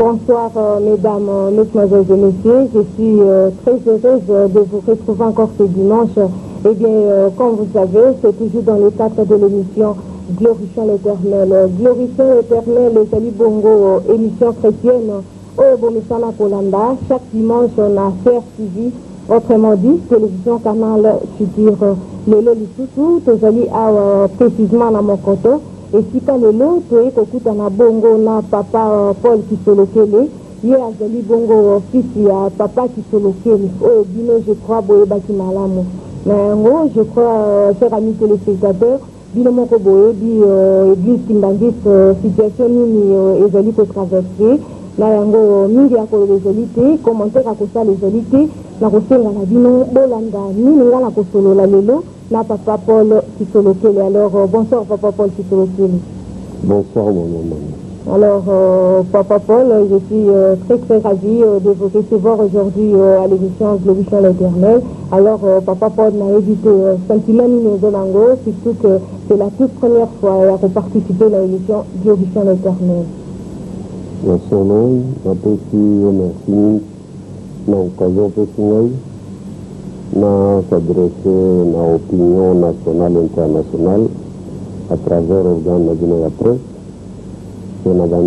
Bonsoir mesdames, mesdemoiselles et messieurs, je suis très heureuse de vous retrouver encore ce dimanche. Eh bien, comme vous savez, c'est toujours dans le cadre de l'émission Glorifions l'Éternel. Glorifions l'Éternel, les Ali Bongo, émission chrétienne, au Bomisana Kolanda. Chaque dimanche, on a CRTV, autrement dit, télévision canal futur. Le Lissutu, Tozali a précisément dans mon coton. Et si quand le lot, tu es écoute na bongo na papa Paul qui se lokele, hier azali bongo fils ya papa qui se lokele. Oh bino je crois boye baki malamu. Mais je crois chers amis téléspectateurs, bino moko boye bi église Kindangis situation nini ezali ko traverser. Na yango mingi ya ko ezali te, commentaire à kosa ezali te, na kosenga na bino bolanda nini ngala ko solo la lelo. Là, papa Paul Kisolokele. Alors, bonsoir, papa Paul Kisolokele. Bonsoir, mon maman. Alors, papa Paul, je suis très ravi de vous recevoir aujourd'hui à l'émission Glorifions l'Éternel. Alors, papa Paul m'a évité sentiment Ninozolango, surtout que c'est la toute première fois à participer à l'émission Glorifions l'Éternel. Merci, merci, l'occasion de na s'adresser à l'opinion nationale et internationale à travers l'organe de la presse. Je n'ai pas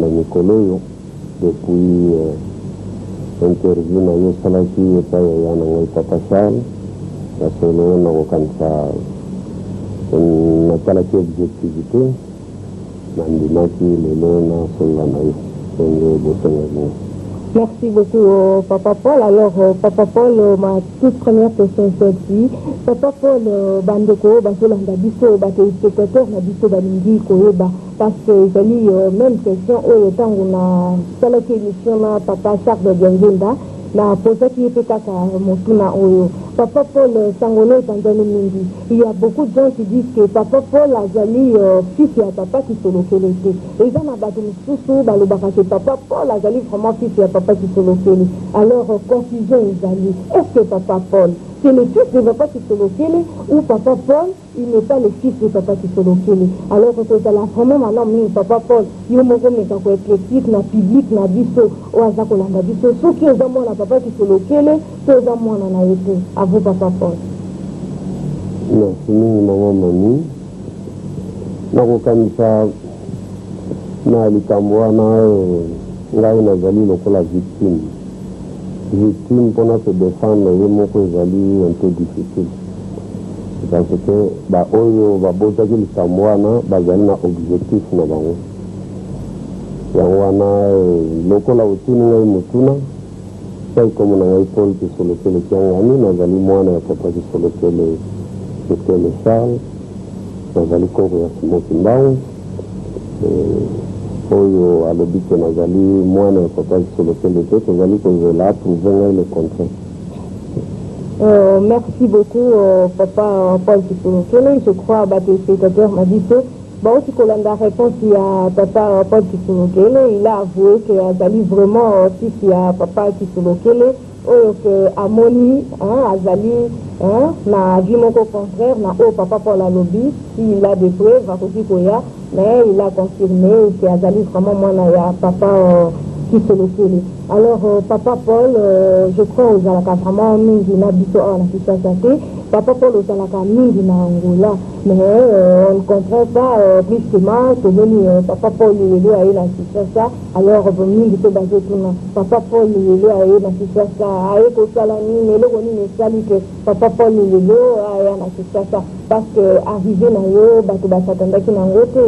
Nicolo depuis interview na yo salaki et pas yana papa Charles la solo na kokanisa na talaki objectivité na ndimaki lelo na sola na yo songe bosenga. Merci beaucoup, Papa Paul. Alors, Papa Paul, ma toute première question est celle-ci. Papa Paul, Bandeko, Basolanda Bisso, Téléspectateur, Nabisso Balingi, Koeba, parce que j'ai même question, au temps où on a fait l'émission, Papa Charles Biangenda, na posé qui était kaka Motuna Oyo. Papa Paul Sangono Tanzanie Mingi. Il y a beaucoup de gens qui disent que Papa Paul a zali fils à papa qui se locale. Et ils ont abattu sous le Papa Paul a zali vraiment fils à papa qui se locale. Alors confusion ils zali. Est-ce que Papa Paul c'est le fils de papa qui se locale ou Papa Paul il n'est pas le fils de papa qui se locale. Alors que c'est la vraiment maintenant Papa Paul il me remet quand éclectique na public na biso ou azakolanda biso ceux qui ont moi la papa qui se locale ceux ont moi na été. À vous, Papa Paul. Merci, maman Mami. Nakokanisa na likambo na ngai nazali lokola victime. Victime pour se défendre, ye moko ezali un peu difficile. Parce que oyo babotaki likambo wana bazali na objectif na bango. Yango wana lokola otuni ngai motuna sai comme na ngai Paul Kisolokele kiangani nazali mwana ya papa Kisolokele Kitele Charles nazali koko ya Simoki Mbao oyo alobi ke nazali mwana ya papa Kisolokele te tozali kozela approuve ngai le contraire. Merci beaucoup papa Paul Kisolokele. Je crois que le spectateur m'a dit que bon, si Kolanda réponse il y a papa Paul Kisolokele, il a avoué que Azali vraiment fils il y a papa Kisolokele, que Amoni, Azali, na vu mon contraire, na papa Paul a lobby, s'il a des preuves, à côté Koya, mais il a confirmé que Azali vraiment moi na papa Kisolokele. Alors papa Paul, je crois aux alaka vraiment mingi na biso na Kinshasa. Papa Paul aux alaka mingi na Angola, mais on ne comprend pas brusquement que papa Paul il est à la Kinshasa. Alors mingi to basé tout na papa Paul il est à la Kinshasa. Aye ko sala ni le koni ne sali que papa Paul il est à la Kinshasa parce que arrivé na yo bato basatanda ki na ngote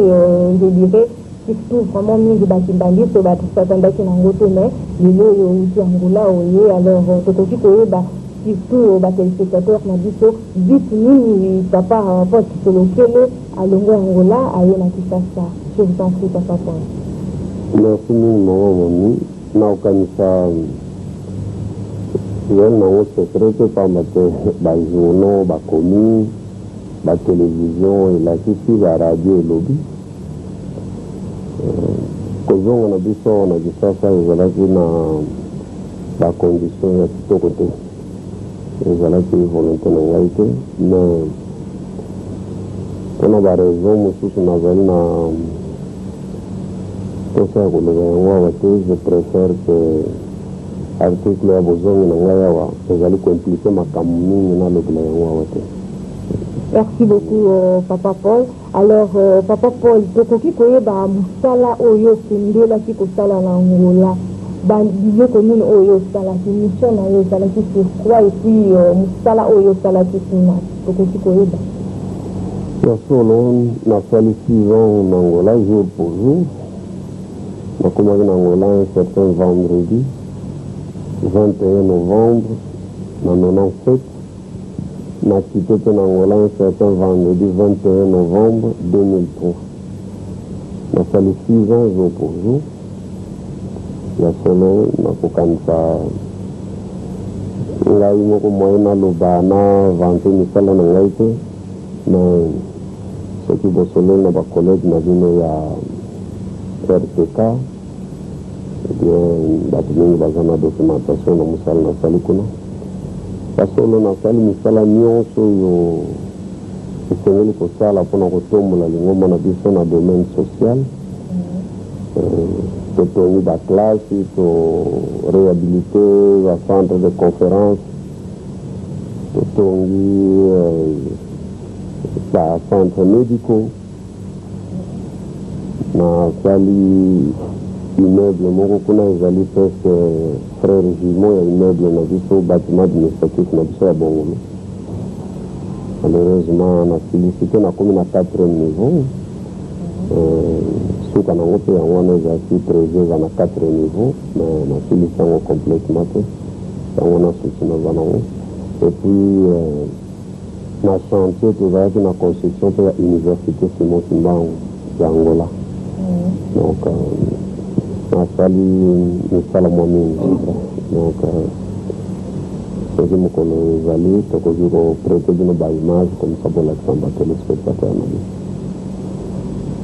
je dirais surtout vraiment mingi bakimbandi so bato basatanda ki na ngote mais lelo yo uti Angola oye alors tokoki koyeba surtout téléspectateurs na biso vite nini papa Paul Kisolokele alongo Angola aye na Kinshasa. Je vous en prie papa Paul. Merci maman Mami. Na okanisa yel na o secret pa mate ba journaux ba commis ba télévision et la kisi ba radio et lobby. Kozonga na biso na Kinshasa ezalaki na ba condition ya kitoko te. Ezalaki volonté na ngai te mais mpona ba raison mosusu nazali tout ça, je préfère que l'article à besoin de compliquer ma camoufle dans le blé. Merci beaucoup, Papa Paul. Alors, Papa Paul, tokoki koyeba musala oyo sendela kiko sala na Angola. Bandie commune oyo sala ki mission na yo sala ki sur quoi et puis musala oyo sala ki sina. Tokoki koyeba. Solo na sali 6 ans en Angola jour pour jour. On commence en Angola un certain vendredi 21 novembre 1997. On a quitté en Angola un certain vendredi 21 novembre 2003. On a fallu 6 ans jour pour jour. Il y a solo, on a eu un moyen de l'Obana, 21 misala na ngaite, mais ce qui va solo, on a des collègues, il y a RTK, et bien, il y a une documentation dans le salon de Salikuna. Solo na sali misala nyonso yo esengeli kosala mpona kotombola lingomba na biso na domaine social. Totongi baklase, to réhabilité bacentre de conférence, totongi bacentre médicaux, na sali immeuble moko kuna ezali presque frère Gimon ya immeuble na biso bâtiment administratif na biso ya Bongolo. Malheureusement na félicité na komi na 4e niveau. Suka na ngope ya wana ezali trésor na 4e niveau, mais na félicité yango complètement te. Yango na souci na zanango. Et puis na chantier tozalaki na construction mpe ya université Simon Kimbangu ya Angola. Donc nasali misala mwa mingi. Donc soki mokolo ezali tokoki koprete bino baimage comme ça bolakisa batelespectateur na biso.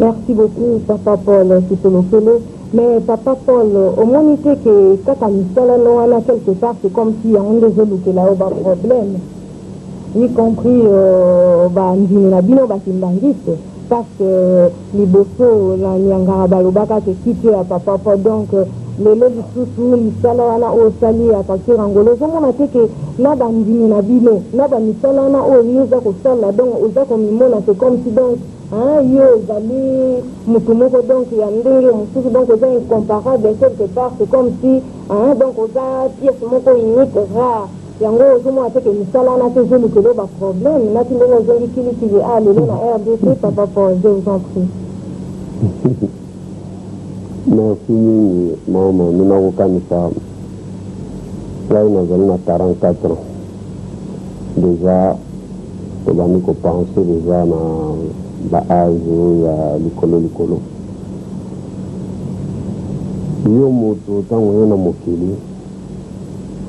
Merci beaucoup, Papa Paul Kisolokele. Mais Papa Paul, au moins, il sait que quand on a quelque part, c'est comme si on résout là un problème. Y compris parce que les bosso, la nyangara balobaka te quitte à Papa Paul. Donc, les lois du sous-sous, les salaires au sali à partir angolais. On a dit que là, dans le nabino, là, dans le salaire au lieu de ça, donc, c'est comme si donc. Yo zali mutumoko donc ya ndenge mususu donc c'est incomparable quelque part, c'est comme si donc oza pièce moko unique rare yango ozomo ateke misala na te zolu kelo ba problème na ti ndenge ozongi kili lelo na RDC. Papa Paul, je vous en prie. Merci mingi mama, mina kokanisa ngai nazali na 44 ans déjà, tobandi kopense déjà na baage ya likolo yo moto ntango yo na mokili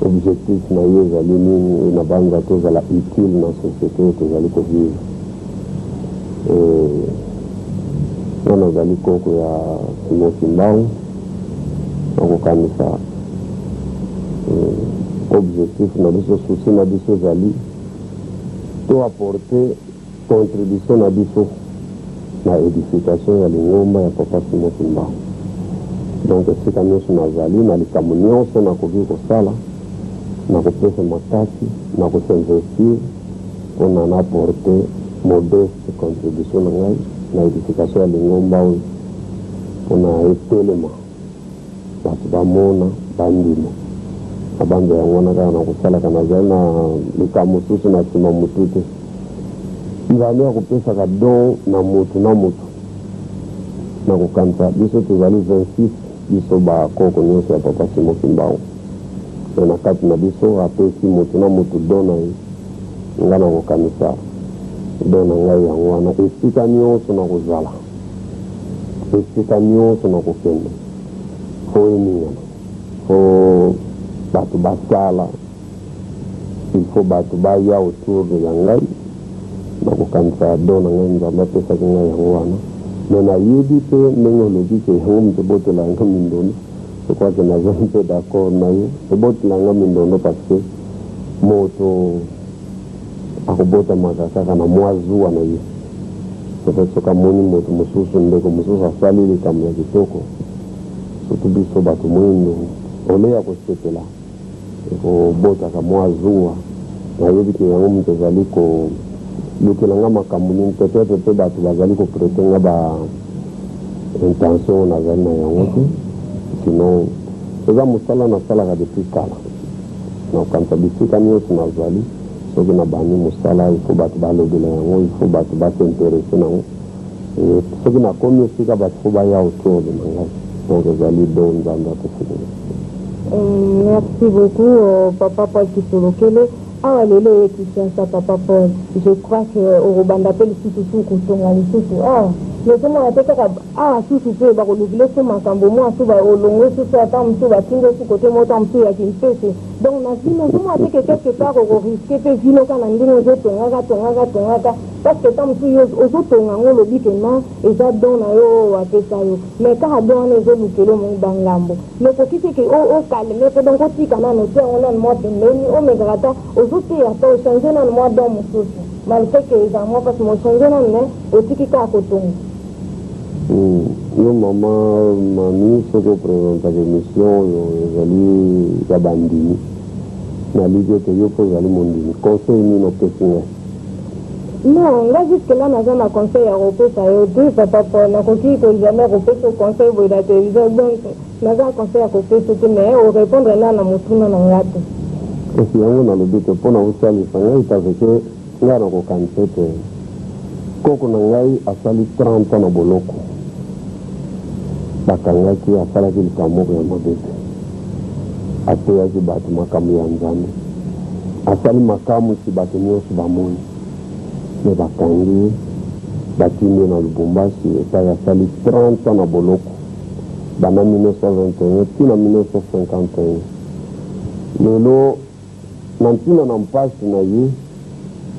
objectif na yo ezali nini na banza tozala utile na société oyo tozali kovivre. Nga nazali koko ya Simon Kimbangu nakokanisa objectif na biso souci na biso ezali to apporter contribution na biso na édification ya lingomba ya Papa Simon Kimbangu. Donc esika nyonso nazali na likambo nyonso nakoki kosala nakopesa makasi nakosinvestir mpona na apporter modeste contribution na ngai na édification ya lingomba oyo mpona etelema bato bamona bandima na banza yango wana kaka nakosalaka nazali na likambo mosusu na nsima motu te. Nzambe akopesaka don na motu nakokanisa biso tozali 26 biso bakoko nyonso ya Papa Simon Kimbangu. Na kati na biso apesi motu na motu don na ye, nga nakokanisa don na ngai yango wana esika nyonso nakozala, esika nyonso nakokende fo eningana, fo bato basala, il faut bato baya autour ya ngai nakokanisa don na ngai Nzambe apesaki ngai yango wana. Mais nayebi mpe ndenge olobi ke yango moto ebotelanga mindondo, je crois que nazali mpe d'accord na yo, ebotelanga mindondo parce que moto akobotamaka kaka na mwa zuwa na ye. Peut-être soki amoni moto mosusu ndeko mosusu asali likambo ya kitoko surtout biso bato mwindo oleya kosepela ekobotaka mwa zuwa nayebi ke yango moto ezali kolukelanga makambo nini peut-être mpe bato bazali koprete nga ba intention nazali na yango te sinon eza mosala nasalaka depuis kala nakanisa bisika nyonso nazali soki na bandi mosala ifo bato balobela yango ifo bato basinteresse nango soki nakomi esika bato fo baya autour de na ngai donc ezali do nzambe akofungula. Merci beaucoup, Papa Paul Kisolokele. Ah, lelo ekisiasa Papa Paul. Je crois que au Rwanda appelle tout kutonga lisusu. Ah, mais comment on appelle ah, tout pe ba kolubile so makambo mo aso ba olongo so ata mtu ba tingo su côté mo ta mtu ya kinpese. Donc na vino comment on appelle quelque part au risque pe vino kana ndingo zo tonga parce que tam tu yo ozo tonga ngo lobi ke non eza don na yo apesa yo. Mais ka don na zo lukelo mo bangambo. Mais ko kiti ke o calme pe donc otika na no te on mo pembeni o megrata ozo te ata o changer na mo don mususu. Malgré que eza mo parce mo changer na ne otiki ka ko tonga. Yo mama mami soko présenta l'émission yo ezali ya bandini na ligue que yo kozali mondini conseil ni no pesinga. Non, là jusque là n'a jamais conseil à repéter à eux papa pour na koki ko jamais repéter conseil pour la télévision donc n'a pas conseil à repéter mais au répondre là na mutuna na ngate. Et si yango na le but pour na usali fanga itaveke ngana ko kansete koko na ngai asali 30 ans na boloko bakangaki asalaki likamoko ya mabete ateyaki bato makambo ya nzambe asali makamu si bato nyonso bamoni me bakangi batindi na lubumbashi epai asali 30 ans na boloko bana 1921 tina 1951 lelo na ntina na mpasi na ye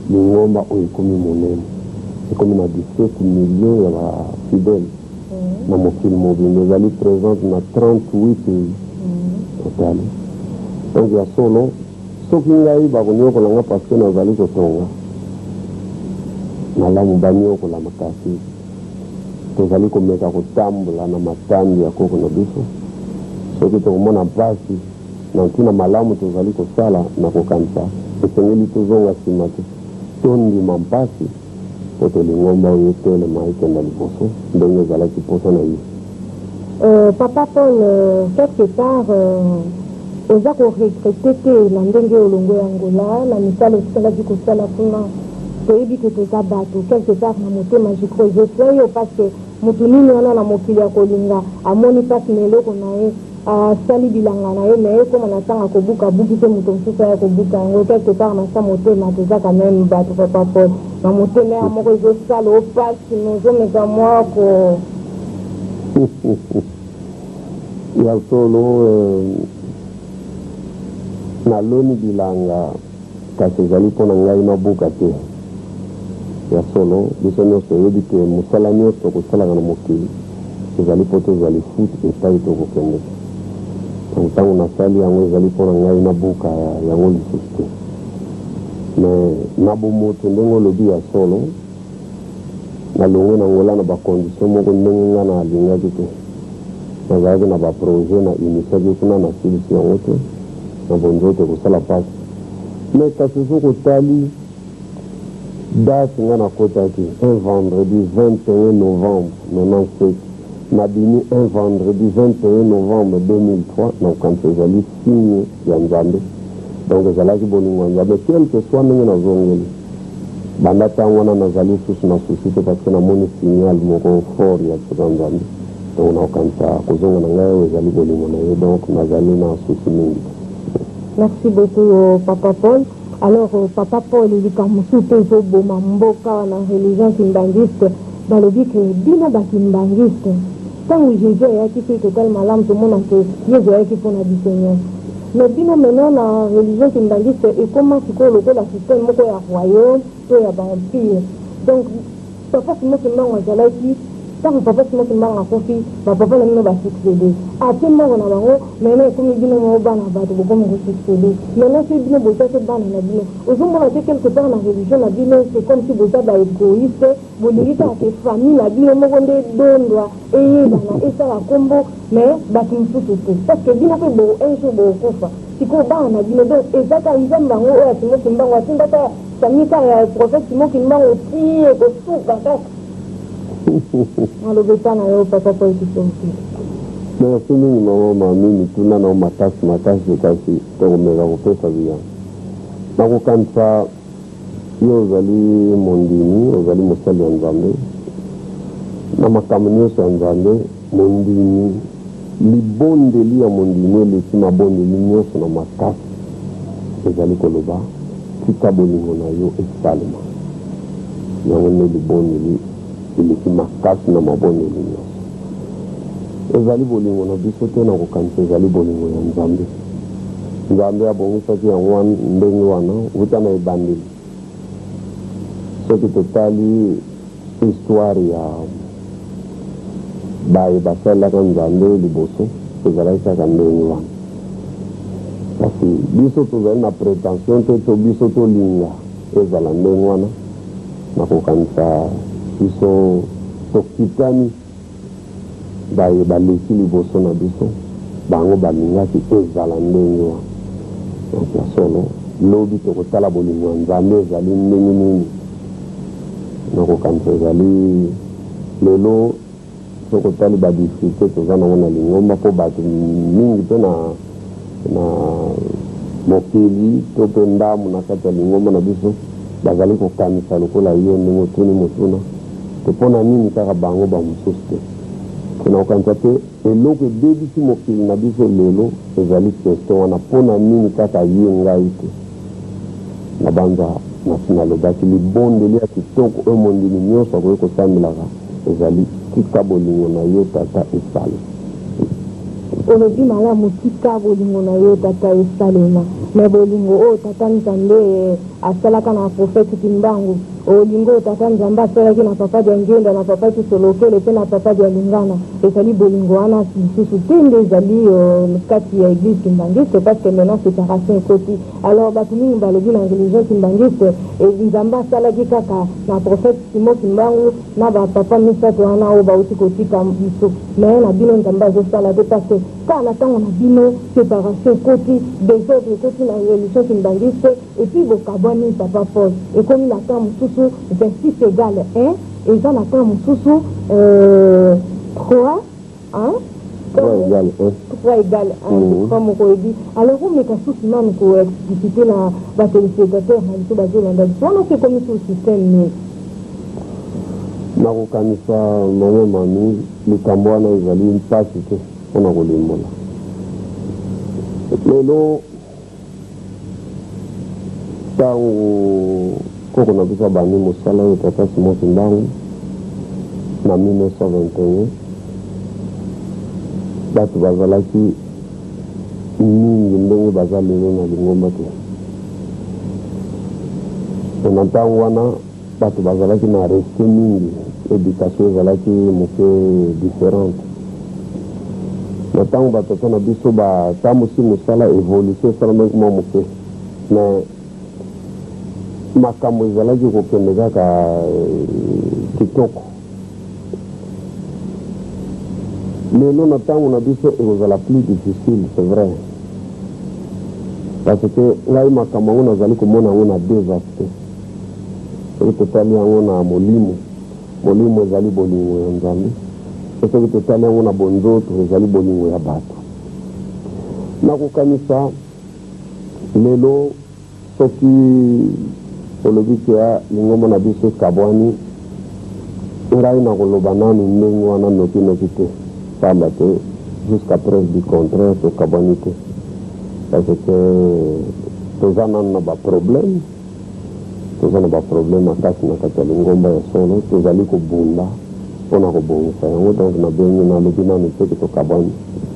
lingomba oyo ekomi monene ekomi na 17 millions ya bafidele na mokili mobimba ezali présente na 38 pays total. Donc ya solo soki ngai bakoniokola nga parce que nazali kotonga malamu baniokola makasi tozali komeka kotambola na matambi ya koko na biso soki tokomona mpasi na ntina malamu tozali kosala na kokanisa esengeli tozonga nsima te tondima mpasi poto lingomba oyo etelema ekenda liboso ndenge ezalaki poso na ye. Papa Paul, quelque part oza koregrete te na ndenge olongo ya ngola na misala osalaki kosala kuna toyebi ke toza bato quelque part na motema jikrojefe yo parce que motu nini wana na mokili ya kolinga amoni mpasi na eloko na ye asali bilanga na ye me ekoma na ntango akobuka buki te moto mosusu aya kobuka yango quelque part na sa motema toza quand même bato Papa Paul na motema ya moko ezosala opasi nozomeka mwako ya solo naloni bilanga kasi ezali mpona ngai nabuka te ya solo biso nyonso oyebi te mosala nyonso tokosalaka na mokili ezali mpo tozali futi epai tokokende ntango nasali yango ezali mpona ngai nabuka yango lisusu te me nabomoto ndenge olobi ya solo nalongwe na ngola na bacondition moko ndenge nga na alingaki te nazalaki na baprojet na inisaki kuna na silisi yango te na bonzo te kosala pasi me kasi sokotali date nga nakotaki un vendredi 21 novembre 97 nabimi un vendredi 21 novembre 2003 na okanisa ezali signe ya nzambe donc ezalaki bolingo ya nzambe quelque soit ndenge nazongeli banda ntango wana nazali susu na susi te parce que namoni signal moko fort ya tsoka nzambe donc naokanisa kozonga na ngai oyo ezali bolingo na ye donc nazali na susi mingi. Merci beaucoup Papa Paul. Alors Papa Paul likambo mosusu te ezoboma mboka wana religion kimbangiste balobi ke bino bakimbangiste ntango jésus ayaki mpe total malamu tomona ke yesu ayaki mpona biso nyonso mais bino maintenant na religion kimbangiste ekoma sikoyo lokola système moko ya royaume to ya baempire donc papa simoki mbango azalaki tant papa simo kimbanga kofi ba papa na mino ba succéder ati mo na bango mais na comme bino mo bana ba to bomo ko succéder mais là c'est bino bosa c'est bana na bino ozombo na quelque part na religion na bino c'est comme si bosa ba égoïste bolingita ke famille na bino mo konde dondwa eye bana esa la combo mais ba kimfutu parce que bino ko bo un jour bo kofa siko bana bino donc ezaka nzamba ngo oya simo kimbanga tindata samika ya prophète simo kimbanga ti ko suka kaka. Alors, papa, papa, papa, merci, maman, mamie, tout le monde m'a tasse, je casse, donc, mais on peut ça bien. Donc, quand ça, il y a Mondini, il y a Moussali en Zambé, dans ma caméra sur en Zambé, Mondini, les bons délits à Mondini, les sima bons délits, sont dans ma tasse, les alliés Koloba, qui tabolingo na yo, et salma. Il y a les bons délits. Il est makas na mabone linyo. Ezali bolingo na bisote na kokanisa ezali bolingo ya Nzambe. Nzambe abongisaki yango ndenge wana uta na ebandeli. Soki totali histoire ya baye basalaka Nzambe liboso ezalakisaka ndenge wana. Kasi biso tozali na prétention te to biso tolinga ezala ndenge wana na kokanisa biso tokitani baye baleki liboso na biso bango balingaki ezala ndenge wana. Donc ya solo lobi tokotala bolingo ya Nzambe ezali ndenge nini nakokanisa ezali lelo tokotali badifikulte toza nango na Lingomba mpo bato mingi mpe na mokili to mpe ndamu na kati ya Lingomba na biso bazali kokanisa lokola yo ndenge otuni motuna topona nini kaka bango bamosusu te tona kokanisa te eloko ebebisi mokili na biso lelo ezali question wana mpona nini kaka ye ngai te na banza nalobaki libondeli ya kitoko oyo mondimi nyonso akoki kosambelaka ezali tika bolingo na yo tata esala olobi malamu tika bolingo na yo tata esalema me bolingo oyo tata Nzambe asalaka na prophète Kimbangu olingo oyo tata Nzambe asalaki na papa dia Ngenda na papa Kisolokele mpe na papa dia Lingana ezali bolingo wana lisusu te nde ezali kati ya église kimbangiste parce que maintenant séparation ekoti alors bato mingi balobi na religion kimbangiste Nzambe asalaki kaka na prophète Simo Kimbangu na bapapa misato wana oyo bauti kotika biso me na bino Nzambe azosala te parce que kaka na ntango na bino séparation ekoti désordre ekoti na religion kimbangiste et puis bokabwani papa Paul ekomi na temps mosusu 26 égale 1 eza na temps mosusu 3 égale 1 comme okoyebi alors omeka susu nanu koexplicite na batelespectateur na biso bazolanda biso wana oke ekomi sur système nini nakokanisa mama mami likambo wana ezali mpasi te mpona kolimbola lelo ntango koko na biso abandi mosala oyo tata Simo Kimbangu na 1921 bato bazalaki mingi ndenge baza lelo na Lingomba te na ntango wana bato bazalaki na reste mingi éducation ezalaki moke différente na ntango batata na biso batambusi mosala évolution esalamaki mwa moke mais makambo ezalaki kokende kaka kitoko lelo na ntango na biso ekozala plus difficile c'est vrai parce que ngai makambo yango nazali komona yango na deux aspects soki totali yango na molimo ezali bolingo ya Nzambe soki totali yango na bonzoto ezali bolingo ya bato nakokanisa lelo soki olobi kia Lingomba na biso kabwani ngai nakoloba nanu ndenge wana noki te pamba te jusqu'à preuve du contraire tokabwani te parce que toza nanu na baproblème makasi na kati ya Lingomba ya solo tozali kobunda mpona kobongisa yango donc nabengi nalobi nanu te tokabwani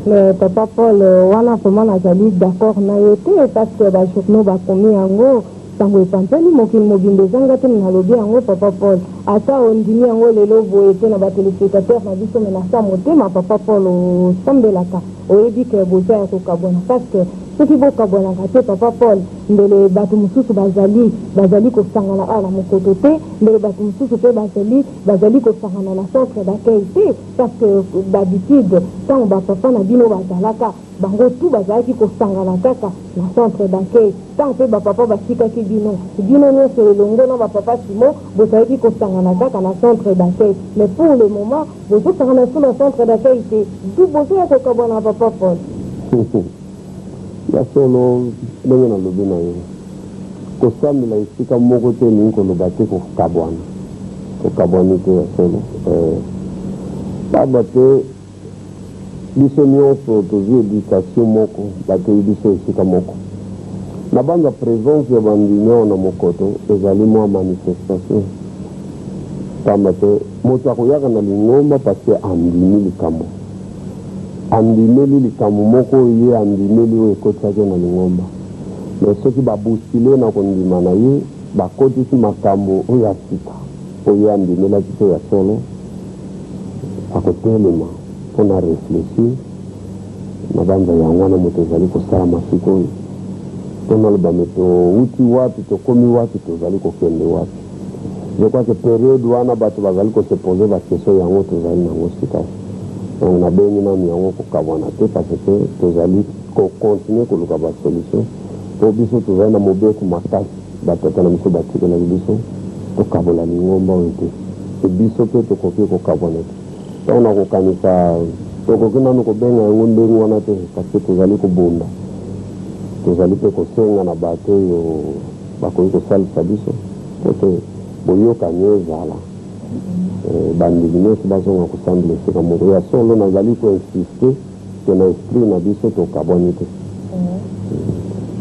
mais papa Paul wana vraiment nazali d'accord na yo te parce que bajournaux bakomi yango sango epampeli mokili mobimba ezanga te nalobi yango papa Paul ata ondimi yango lelo boye te na batelespectateur na biso me na sa motema papa Paul osambelaka oyebi ke boza ya kokabwana parce que soki bokabwanaka te papa Paul mbele bato mosusu bazali kosangana na mokoto te mbele bato mosusu mpe bazali kosangana na centre d'accueil te parce que d'habitude ntango bapapa na bino bazalaka bango tu bazalaki kosangana kaka na centre d'accueil ntango mpe bapapa batikaki bino nyonso elongo na bapapa simo bozalaki kosangana kaka na centre d'accueil mais pour le moment bozosangana so na centre d'accueil te du bozoya kokabwana na papa Paul ya solo ndenge nalobi na yo kosambela esika moko te elingi koloba te kokabwani te ya solo baba te biso nyonso tozwi éducation moko bateyi biso esika moko na banza présence ya bandimeo na mokoto ezali mwa manifestation pamba te moto akoyaka na lingomba parce que andimi likambo andimeli likambo moko ye andimeli oyo ekotisaki na lingomba mais soki babustile na kondima na ye bakotisi makambo oyo ya sika oyo andimelaki te ya solo akotelema mpona réfléchir na banza yango wana moto ezali kosala masika oyo mpona lobame touti wapi tokomi wapi tozali kokende wapi je crois que période wana bato bazali kosepose bakestion yango tozali nango sika donc nabengi nanu yango kokabwana te parce que tozali kocontinue koluka basolution po biso tozali na mobeku makasi batata na biso batikelaki biso tokabola lingomba oyo te biso mpe tokoki kokabwana te ntango na kokanisa tokoki nanu kobenga yango ndenge wana te parce que tozali kobunda tozali mpe kosenga na bato oyo bakoki kosalisa biso po te boyokani ezala bandimi nyonso bazonga kosambela esika moko ya solo nazali koinsiste ke na esprit na biso tokabwani te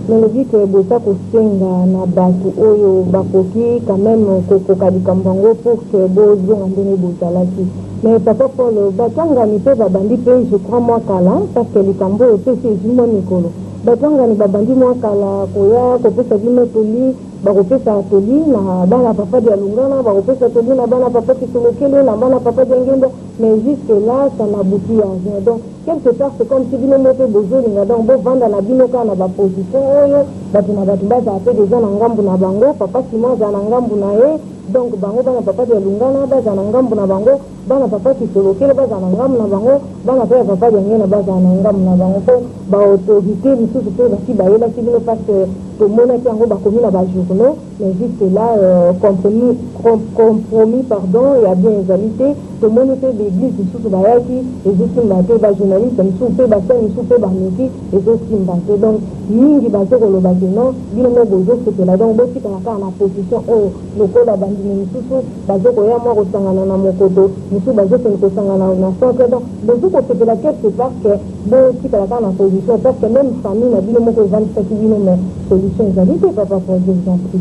nalobi ke boza kosenga na bato oyo bakoki quand même kokoka likambo yango pour ke bozonga ndenge bozalaki mais papa Paul batangani mpe babandi mpe je crois mwa kala parce que likambo oyo mpe si ezwi mwa mikolo batangani babandi mwa kala koya kopesa bino toli bakopesa toli na bana papa dia lungana bakopesa toli na bana papa kisolokele na bana papa dia ngenda mais jusque là ça n'aboutit à rien donc quelque part c'est comme si bino mpe bozolinga donc bovanda na bino kaka na baposition oyo bato na bato bazala mpe deja na ngambu na bango papa simo azala na ngambu na ye donc bango bana papa dia lungana bazala na ngambu na bango bana papa kisolokele bazala na ngambu na bango bana mpe ya papa dia ngenda bazala na ngambu na bango mpo baautorité misusu mpe basi bayelaki bino parce que tomonaki yango bakomi na bajournaux mais jusque là compromis pardon ya bien ezali te tomoni mpe baeglise misusu bayaki ezosimba te bajournaliste misusu mpe basali misusu mpe bameki ezosimba te donc mingi bazo koloba ke non bino mo bozosepela donc botikala kaka na position oyo lokola bandimi misusu bazo koya mwa kosangana na mokoto misusu bazokende kosangana na centre donc bozo kosepela quelque part ke botikala kaka na position parce que même famille na bino moko evandisaki bino mais solution ezali te papa pour exemple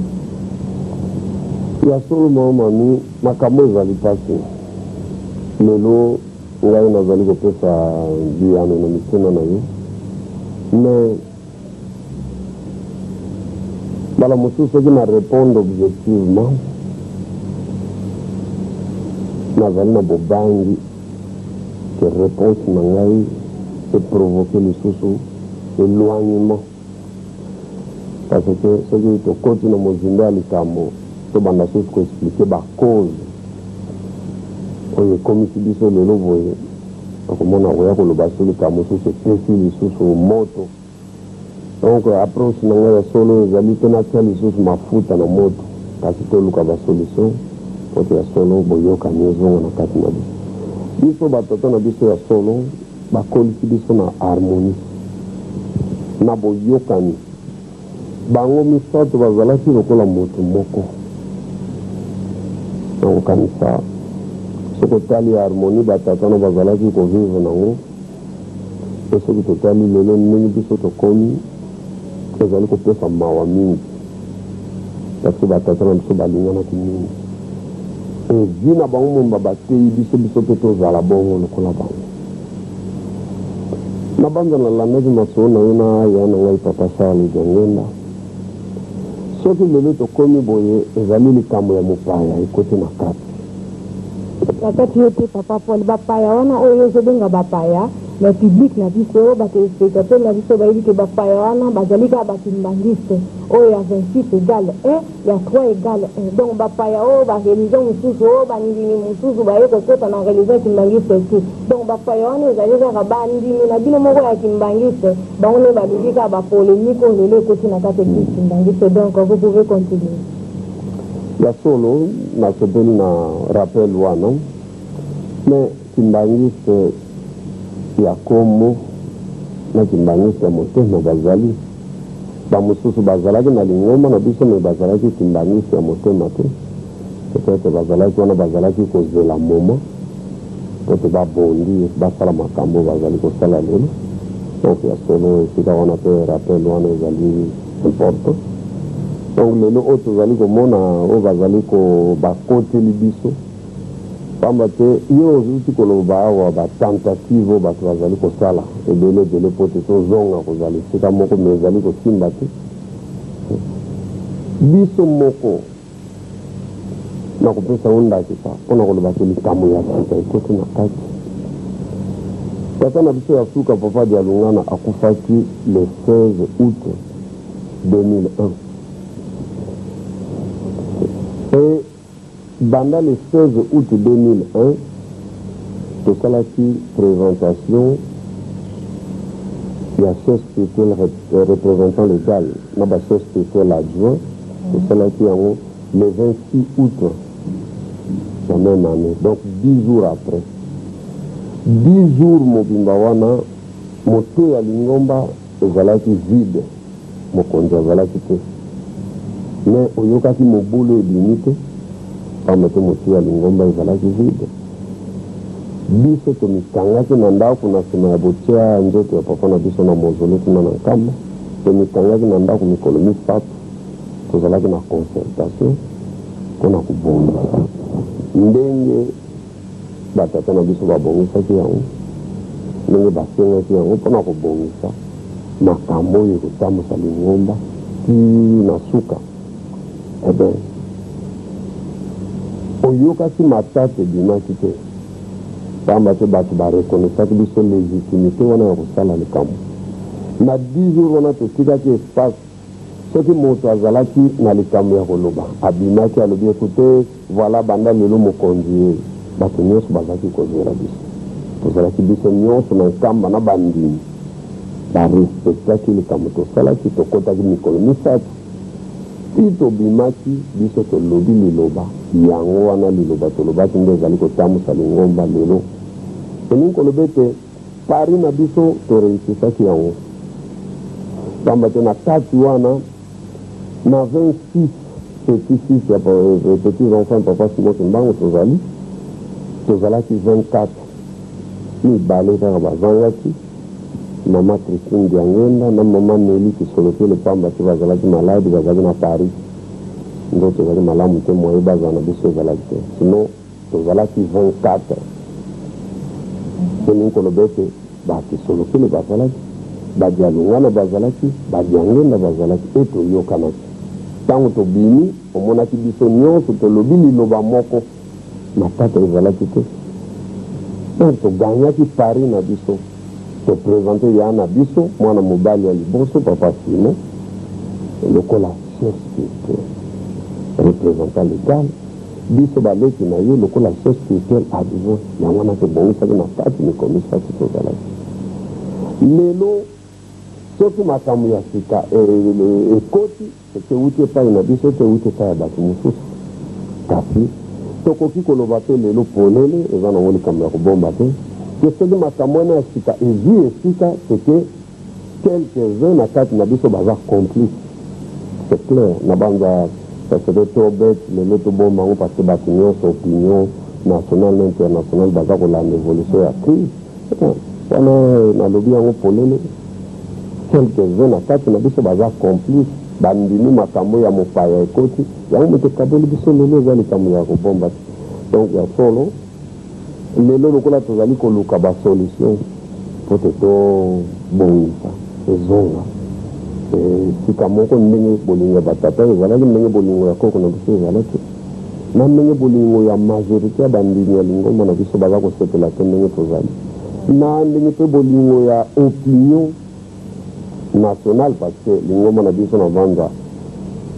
ya solo mami makambo ezali pasi lelo ngai nazali kopesa biyano na mituna na yo mais bala mosusu soki na répondre objectivement nazali na bobangi ke réponse na ngai eprovoke lisusu éloignement parce que soki tokoti na mozimbe ya likambo tobanda susu koexplike bacause oyo ekomisi biso lelo boye okomona koya koloba so likambo susu epesi lisusu moto donc approche na ngai ya solo ezali mpe natia lisusu mafuta na moto kasi toluka basolution pote ya solo boyokani ezonga na kati na biso batata na biso ya solo bakolisi biso na harmonie na boyokani bango misato bazalaki lokola moto moko nakokanisa soki otali harmonie batata na bazalaki kovivre nango mpe soki totali lelo ndenge biso tokomi ezali kopesa mawa mingi parce batata na biso balinganaki mingi evi na bango momba bateyi biso mpe tozala bongo lokola bango na banza nalandaki masolo na yo na ya na ngai papa Charles Jangenda soki lelo tokomi boye ezali likambo ya mopaya ekoti na kati nakati yote papa Paul bapaya wana oyo ezobenga bapaya na public na biso batelespectateur na biso bayebi ke bapaya wana bazali kaka batimbangiste oyo ya 26 égale 1 ya 3 égale 1 donc bapaya oyo bareligion mosusu oyo bandimi mosusu baye kokota na religion kimbangiste te donc bapaya wana ezali kaka bandimi na bino moko ya kimbangiste bango nde baluki kaka bapolémique oyo lelo ekoti na kati ya kimbangiste donc vous pouvez continuer ya solo nasepeli na rappel wana me kimbangiste ya kombo na kimbangiste ya motema bazali bamosusu bazalaki na lingomba na biso me bazalaki kimbangiste ya motema te peut-être bazalaki wana bazalaki kozela moma po te babondi basala makambo bazali kosala lelo donc ya solo esika wana mpe rappel wana ezali important donc lelo oyo tozali komona oyo bazali bakoteli biso pamba te yo ozuti koloba awa batentative oyo bato bazali kosala ebele mpo te tozonga kozala esika moko me ezali kosimba te biso moko na kopesa ngo ndakisa mpona koloba te likambo ya sika ekoti na kati tata na biso ya suka papa dialungana akufaki le 16 août 2001 et pendant le 16 août 2001, tosalaki présentation il y a chef spirituel représentant légal, na ba chef spirituel adjoint, tosalaki yango le 26 août la même année, donc 10 jours après. 10 jours mobimba wana moto ya lingomba ezalaki vide, mokonzi azalaki te. Mais oyokaki mobulu ebimi te pamba te motu ya lingomba ezalaki vide biso tomikangaki na ndako na nsima ya botia nzoto ya papa na biso na mozole kuna na nkamba tomikangaki na ndako mikolo misato tozalaki na concertation mpona kobongisa ndenge batata na biso babongisaki yango ndenge basengaki yango mpona kobongisa makambo oyo ekotambusa lingomba ti na suka ebe oyokaki matata ebimaki te pamba te bato barekonesaki biso légitimité wana ya kosala likambo na 10 jours wana totikaki espace soki moto azalaki na likambo ya koloba abimaki alobi ekute voilà banda lelo mokonzi ye bato nyonso bazalaki kozela biso tozalaki biso nyonso na nkamba na bandimi barespektaki likambo tosalaki tokotaki mikolo misato ti tobimaki biso tolobi liloba yango wana liloba tolobaki nde ezali kotambusa lingomba lelo elingi koloba ete pari na biso toreisisaki yango pamba te na kati wana na 26 petits ya petits enfants papa simoki mbango tozalaki 24 mibale kaka bazangaki mama Christine Diangenda na mama Nelly Kisolokele pamba te bazalaki maladi bazalaki na Paris ndo tozalaki malamu te moye bazala na biso ezalaki te sinon tozalaki 24 elingi koloba ete bakisolokele bazalaki badialungana bazalaki badiangenda bazalaki e toyokanaki ntango tobimi omonaki biso nyonso tolobi liloba moko matata ezalaki te toganyaki Paris na biso toprésente ya na biso mwana mobali ya liboso papa Simon lokola chef spirituel représentant légal biso baleki na ye lokola chef spirituel adjoint yango wana tobongisaki na kati mikomisaki tozalaki lelo soki makambo ya sika ekoti eteuti epai na biso eteuti epai ya bato mosusu kasi tokoki koloba te lelo polele eza nango likambo ya kobomba te ke soki makambo wana ya sika ezwi esika seke quelques-uns na kati na biso baza complice c'est clair na banza ça serait trop bête lelo tobomba yango parce que bato nyonso opinion nationale na internationale baza kolanda évolution ya crise wana nalobi yango polele quelques-uns na kati na biso baza complice bandimi makambo ya mopaya ekoti yango moto ekaboli biso lelo eza likambo ya kobomba donc ya solo lelo lokola tozali koluka basolution po te tobongisa ezonga sika moko ndenge bolingo batata ezalaki ndenge bolingo ya koko na biso ezalaki na ndenge bolingo ya majorité ya bandimi ya lingomba na biso baza kosepela te ndenge tozali na ndenge mpe bolingo ya opinion nationale parce que lingomba na biso na vanda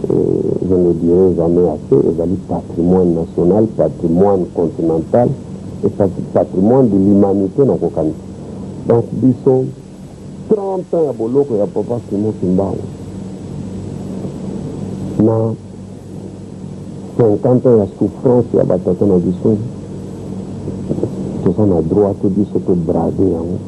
je ne dirai jamais assez ezali patrimoine national, patrimoine continental et patrimoine de l'humanité na kokani donc biso 30 ans ya boloko ya papa Simon Kimbangu na 50 ans ya souffrance ya batata na biso toza na droit te biso te brade yango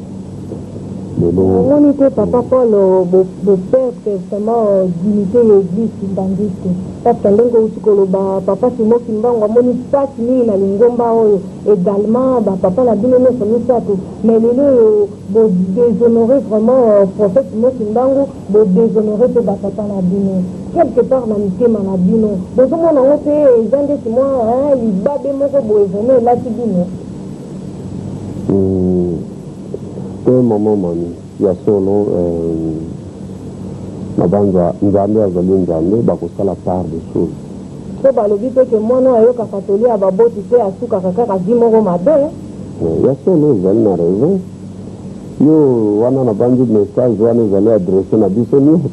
on était papa Paul le père vraiment d'unité l'église kindangiste parce que ndenge utikoloba papa Simon Kimbangu amoni pasi nini na lingomba oyo également papa na bino nyonso misato mais lelo bo déshonorer vraiment prophète Simon Kimbangu bo déshonorer pe papa na bino quelque part na mitema na bino bozomona ngo pe eza ndeti mwa libabe moko boye vraiment elati bino un moment mami ya solo mabanza nzambe azali nzambe bakosala part de choses so balobi mpe ke mwana ayokaka toli ya baboti te asukaka kaka vi moko mabe ya solo ezali na raison yo wana na banzi message wana ezali adresse na biso nyonso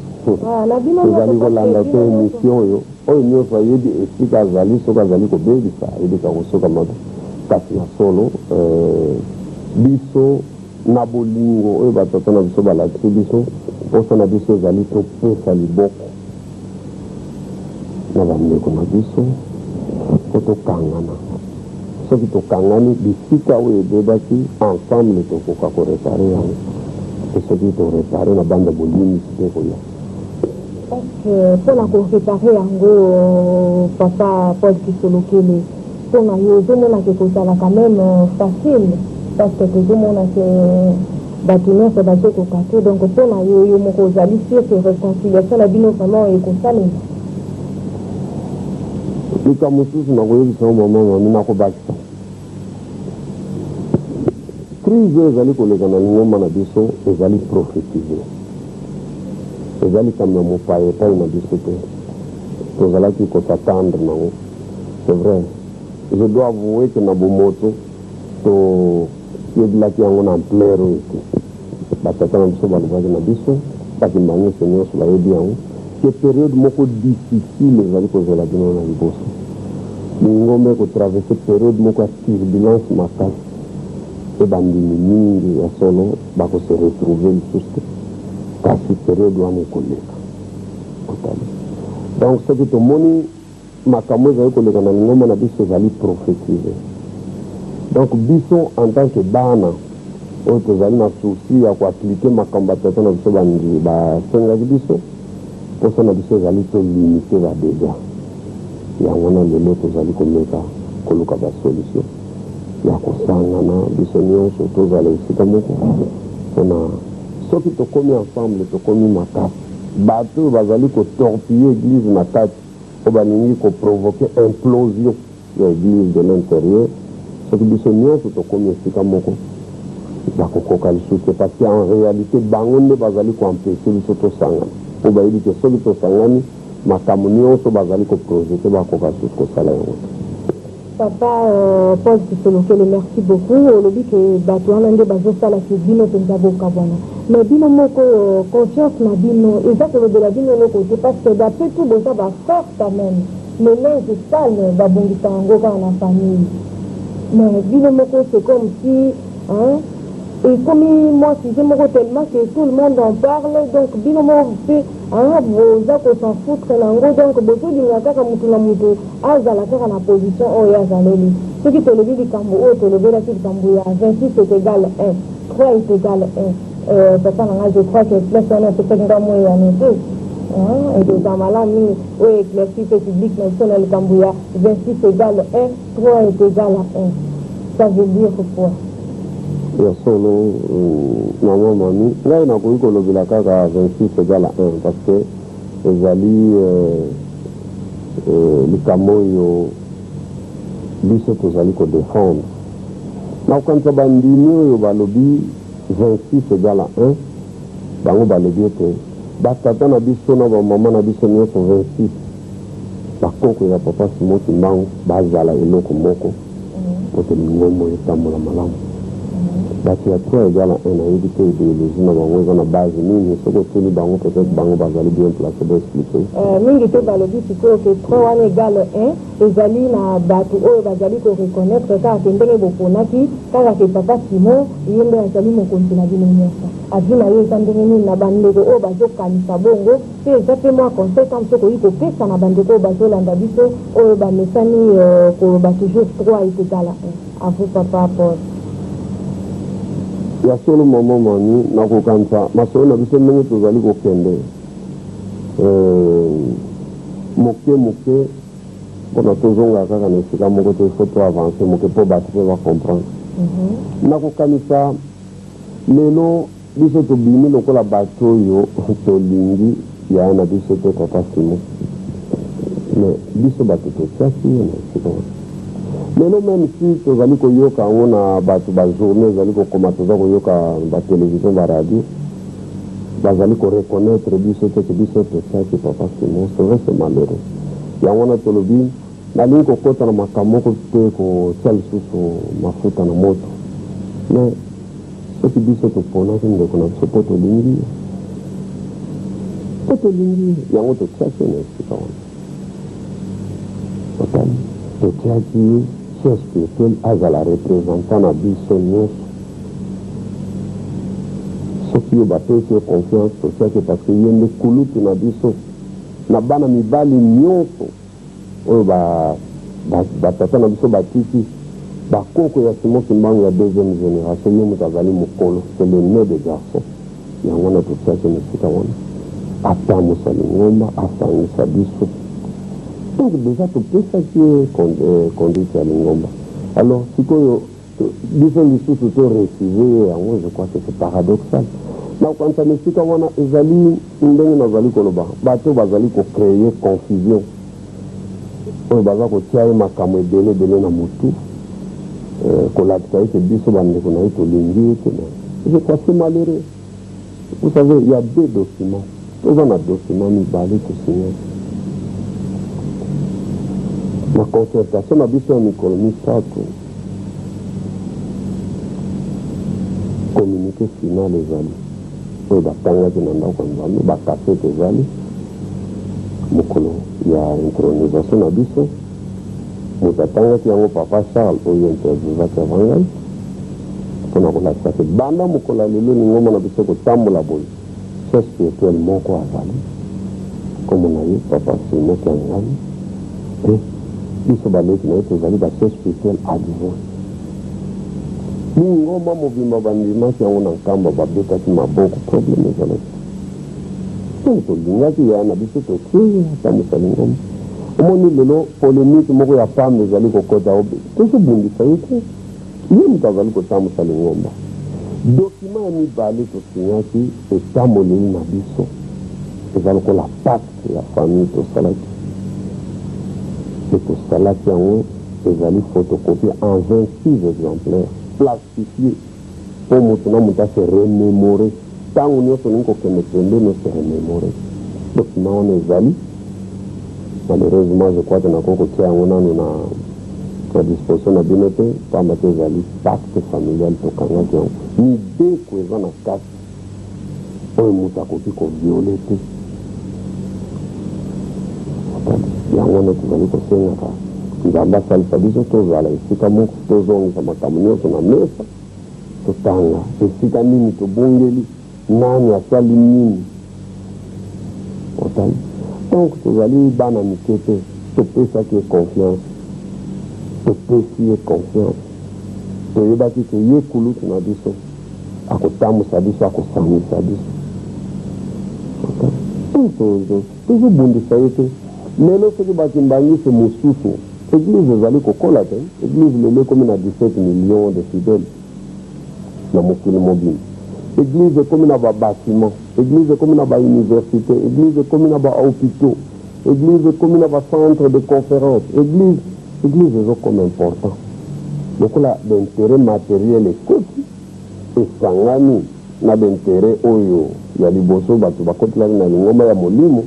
ezali kolanda te émission oyo nyonso ayebi esika azali soki azali kobebisa ayebika kosoka mabe kasi na solo biso na bolingo oyo batata na biso balakisi biso poso na biso ezali topesa liboko na bandeko na biso po tokangana soki tokangani bisika oyo ebebaki ensemble tokoka korepare yango te soki torepare na banda bolimisi mpe koya mpona korepare yango papa Paul Kisolokele mpona yo ozomonake kozala quand même facile parce que tozomona ke bato nyonso bazokoka te donc mpona yo moko ozali sur ke réconciliation na bino vraiment ekosalela lika mosusu nakoyebisa mama mami nakobakisa crise oyo ezali koleka na lingomba na biso ezali prophétise ezali kama ya mopaya epai na biso te tozalaki kosatendre nango c'est vrai je dois avouer que na bomoto toyebilaki yango na ampleur oyo te batata na biso balobaki na biso bakimba nyonso nyonso bayebi yango ke période moko difficile ezali kozela bino na liboso lingomba ekotraverse période moko ya turbulence makasi e bandimi mingi ya solo bakose retrouve lisusu te kasi période wana ekoleka otali donc soki tomoni makambo ezali koleka na lingomba na biso ezali prophétise donc biso en tant que bana oyo tozali na souci ya koaplike makambo batata na biso bandi basengaki biso poso na biso ezali tolimite badega yango na lelo tozali komeka koluka basolution ya kosangana biso nyonso tozala esika moko mpona soki tokomi ensemble tokomi makasi bato oyo bazali kotorpille église na kati oyo balingi koprovoke implosion ya église de l'intérieur soki biso nyonso tokomi esika moko bakokoka lisusu te parce que en réalité bango nde bazali koempêche biso tosangana po bayebi ke soki tosangani makambo nyonso bazali koprojete bakoka lisusu kosala yango te papa Paul Kisolokele merci beaucoup olobi ke bato wana nde bazosalaki bino mpenza bokabwana mais bino moko conscience na bino eza kolobela bino eloko te parce que bape tu boza bafort quand même mélange sale babongisa yango kaka na famille mais bino moko c'est comme si et comme moi sujet moko tellement que tout le monde en parle donc bino moko pe boza s'en foutre nango donc bozolinga kaka mutu na mutu azala kaka na position oyo azaleli soki tolobi likambo oyo tolobelaki likambo ya 26 est égal 1 3 est égal 1 papa nanga je crois que place wana epesaki nga mo eyane te eza malamu mingi oyo éclairci pe public na biso na likambo ya 26 égal 1 3 est égal à 1 ça veut dire quoi ya solo mama mami ngai nakoki kolobela kaka 26 égale à 1 parce que ezali likambo oyo biso tozali kodefendre nakokanisa bandimi oyo balobi 26 égale à 1 bango balobi ete batata na biso na bamama na biso nyonso 26 bakoko ya papa Simon Kimbangu bazala eloko moko po te lingombo etambola malamu bato ya 3 égale 1 nayebi te idéologie na bango eza na base nini soki otuni bango peut-être bango bazali bien placé d'expliquer mingi te balobi sikoyo ke 3 wana égale 1 ezali na bato oyo bazali koreconnaître kaka ke ndenge boponaki kaka ke papa Simon ye nde azali mokonzi na bino nyonso avi na ye eza ndenge nini na bandeko oyo bazokanisa bongo pe eza pe mwa conseil kam soki oyi kopesa na bandeko oyo bazolanda biso oyo bamesani koloba toujours 3 ekotala 1 avo papa Paul ya solo mama mami nakokanisa masolo na biso ndenge tozali kokende moke mpona tozonga kaka na esika moko te ifo to avance moke mpo bato mpe bacomprendre nakokanisa lelo biso tobimi lokola bato oyo tolingi yaya na biso te papa Simon mais biso bato totiaki ye na esika wana lelo même si tozali koyoka yango na bato bajournée ezali kokoma toza koyoka batelevizio baradio bazali koreconnaître biso te ke biso totiaki papa Simon c'est vrai c'est malheureux yango wana tolobi nalingi kokota na makambo moko te kotia lisusu mafuta na moto mais soki biso toponaki ndeko na biso mpo tolingi yango totiaki na esika wana otali totiaki chef spirituel azala représentant na biso nyonso soki yo bapesi yo confiance totiaki parce que ye nde kulutu na biso na bana mibali nyonso oyo batata na biso batiki bakoko ya Simon Kimbangu ya deuxième génération ye moto azali mokolo c'est le nez de garçon yango wana totiaki na esika wana atambusa lingomba asangisa biso donc déjà topesaki ye conduite ya lingomba alors sikoyo biso lisusu to refuser yango je crois que c'est paradoxal nakokanisa na esika wana ezali ndenge nazali koloba bato bazali kocreye confusion oyo baza kotia ye makambo ebele na motu kolakisa ete biso bandeko na ye tolingi ete je crois c'est malheureux vous savez il y a 2 documents toza na document mibale tosignaki na concertation na biso ya mikolo misato communiqué final ezali oyo batangaki na ndako ya Nzambe bakasete ezali mokolo ya intronisation na biso moto atangaki yango papa Charles oyo interviewaki avant ngai mpona kolakisa te banda mokolo ya lelo lingomba na biso kotambola boye chef spirituel moko azali kombo na ye papa Simon Kiangani te biso baleki na ye tozali bachef spirituel adjoint lingomba mobimba bandimaki yango na nkamba babetaki maboko probleme ezalaki donc tolingaki yaya na biso totie atambusa lingomba omoni lelo polémique moko ya pamba ezali kokota obe tozobundisa ye te ye moto azali kotambusa lingomba document ya mibale tosignaki etamboleli na biso eza lokola pacte ya famille tosalaki e tosalaki yango ezali photocopie en 26 exemplaires plastifié mpo moto na moto ase remémoré ntango nyonso ningi kokende pembeni ose remémoré document wana ezali malheureusement je crois que nakoki kotia yango nano na disposition na bino te pamba te ezali pacte familial tokangaki yango mibeko eza na kati oyo moto akoki koviole te yango wana tozali kosengaka Nzambe asalisa biso tozala esika moko tozongisa makambo nyonso na mesa totanga esika nini tobongeli nani asali nini otali donc tozali bana mike te topesaki ye confiance topesi ye confiance toyebaki ke ye kulutu na biso akotambusa biso akosangisa biso tozobundisa ye te lelo soki bakimbangisi mosusu église ezali kokola te église lelo ekomi na 17 millions de fidèles na mokili mobimba église ekomi na babâtiment église ekomi na bauniversité église ekomi na bahôpitaux église ekomi na bacentre de conférence église ezokoma important lokola d'intérêt matériel ekoti esangani na d'intérêt oyo ya liboso bato bakotelaki na lingomba ya molimo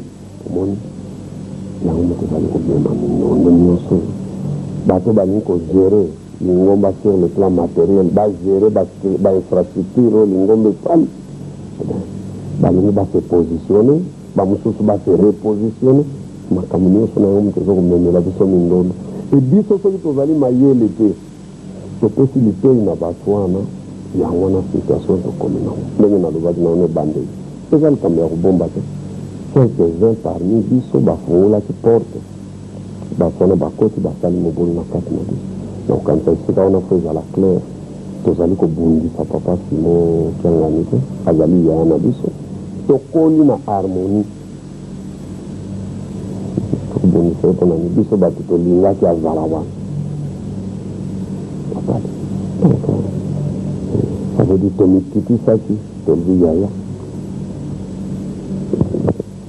omoni yango moto ezali kobema minondo nyonso bato balingi kozere lingomba sur le plan matériel bagere bainfrastructure oyo lingomba esali balingi base positionne bamosusu base repositionne makambo nyonso na yango moto eza komemela biso mindondo e biso soki tozali mayele te topesi litoi na bato wana yango na situation tokomi nango ndenge nalobaki na ono ebandeli eza likambo ya kobomba te quelques-uns parmi biso bafungolaki porte bato wana bakoti basali mobulu na kati na biso na kokanisa esika wana fo ezala claire tozali kobundisa papa Simon Kiangani te azali yaya na biso tokoli na harmonie tokobundisa ye mponani biso bato tolingaki azala wana papali donc ça veut dire tomikitisaki tolobi yaya.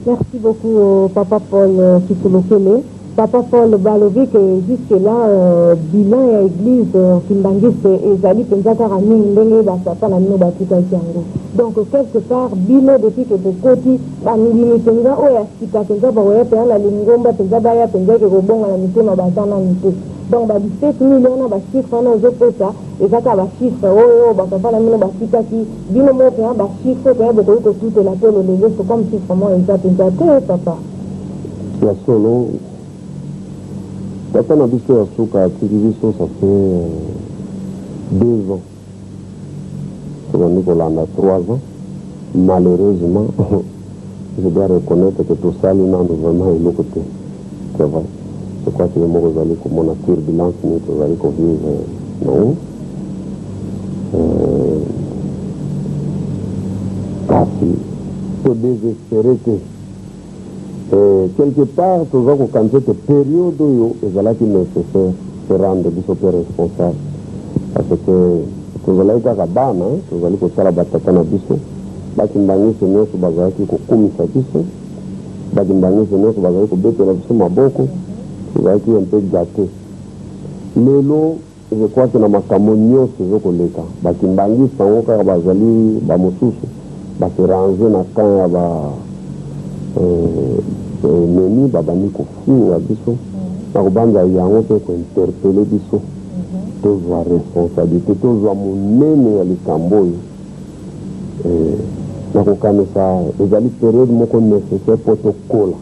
Merci beaucoup, Papa Paul Kitulokele. Papa Paul balobi que jusque-là, bilan et église Kimbangiste et Zali Penzaka Rami Ndenge Basapa la Mino Batika Kiango. Donc, quelque part, bilan depuis que de côté, Bamini Penza, Oya Sika Penza, Baoya Penza, la Lingomba Penza, Baya Penza, que Robon à la Mité, Mabatana Mité. Donc, 17 millions de chiffres, on a ça, et ça, va chiffre, oh, Basapa la Mino Batika qui, bilan mo Penza, ba chiffre, Penza, beaucoup que tout est la telle, les gestes, comme si vraiment, ils ont Penza, papa. La solo. Papa n'a vu que Souka Tidiviso, ça fait 2 ans. Sur Nicolas, on a 3 ans. Malheureusement, je dois reconnaître que tout ça, nous avons vraiment eu le côté. C'est vrai. Je crois que les mots vous allez comme on a turbulence, mais vous allez qu'on vive. Non. Kasi, faut désespérer que. Quelque part, tu vas quand cette période où il est nécessaire de rendre des responsable. Parce que tu vas aller à la banne, tu vas aller à la batatana biso, Bakimbani se met sur Bazaki, Kokumisa biso, Bakimbani se met sur Bazaki, Kobetela biso Maboko, tu vas être un peu gâté. Lelo, je crois que dans ma camonio, c'est ce que l'État. Bakimbani, c'est un peu Bazali, Bamosusu, Baki ranger na kan meni babani kofunga biso na kobanza yango mpe kointerpele biso tozwa responsabilité tozwa monene ya likambo oyo na kokanisa ezali période moko nécessaire mpo tokola.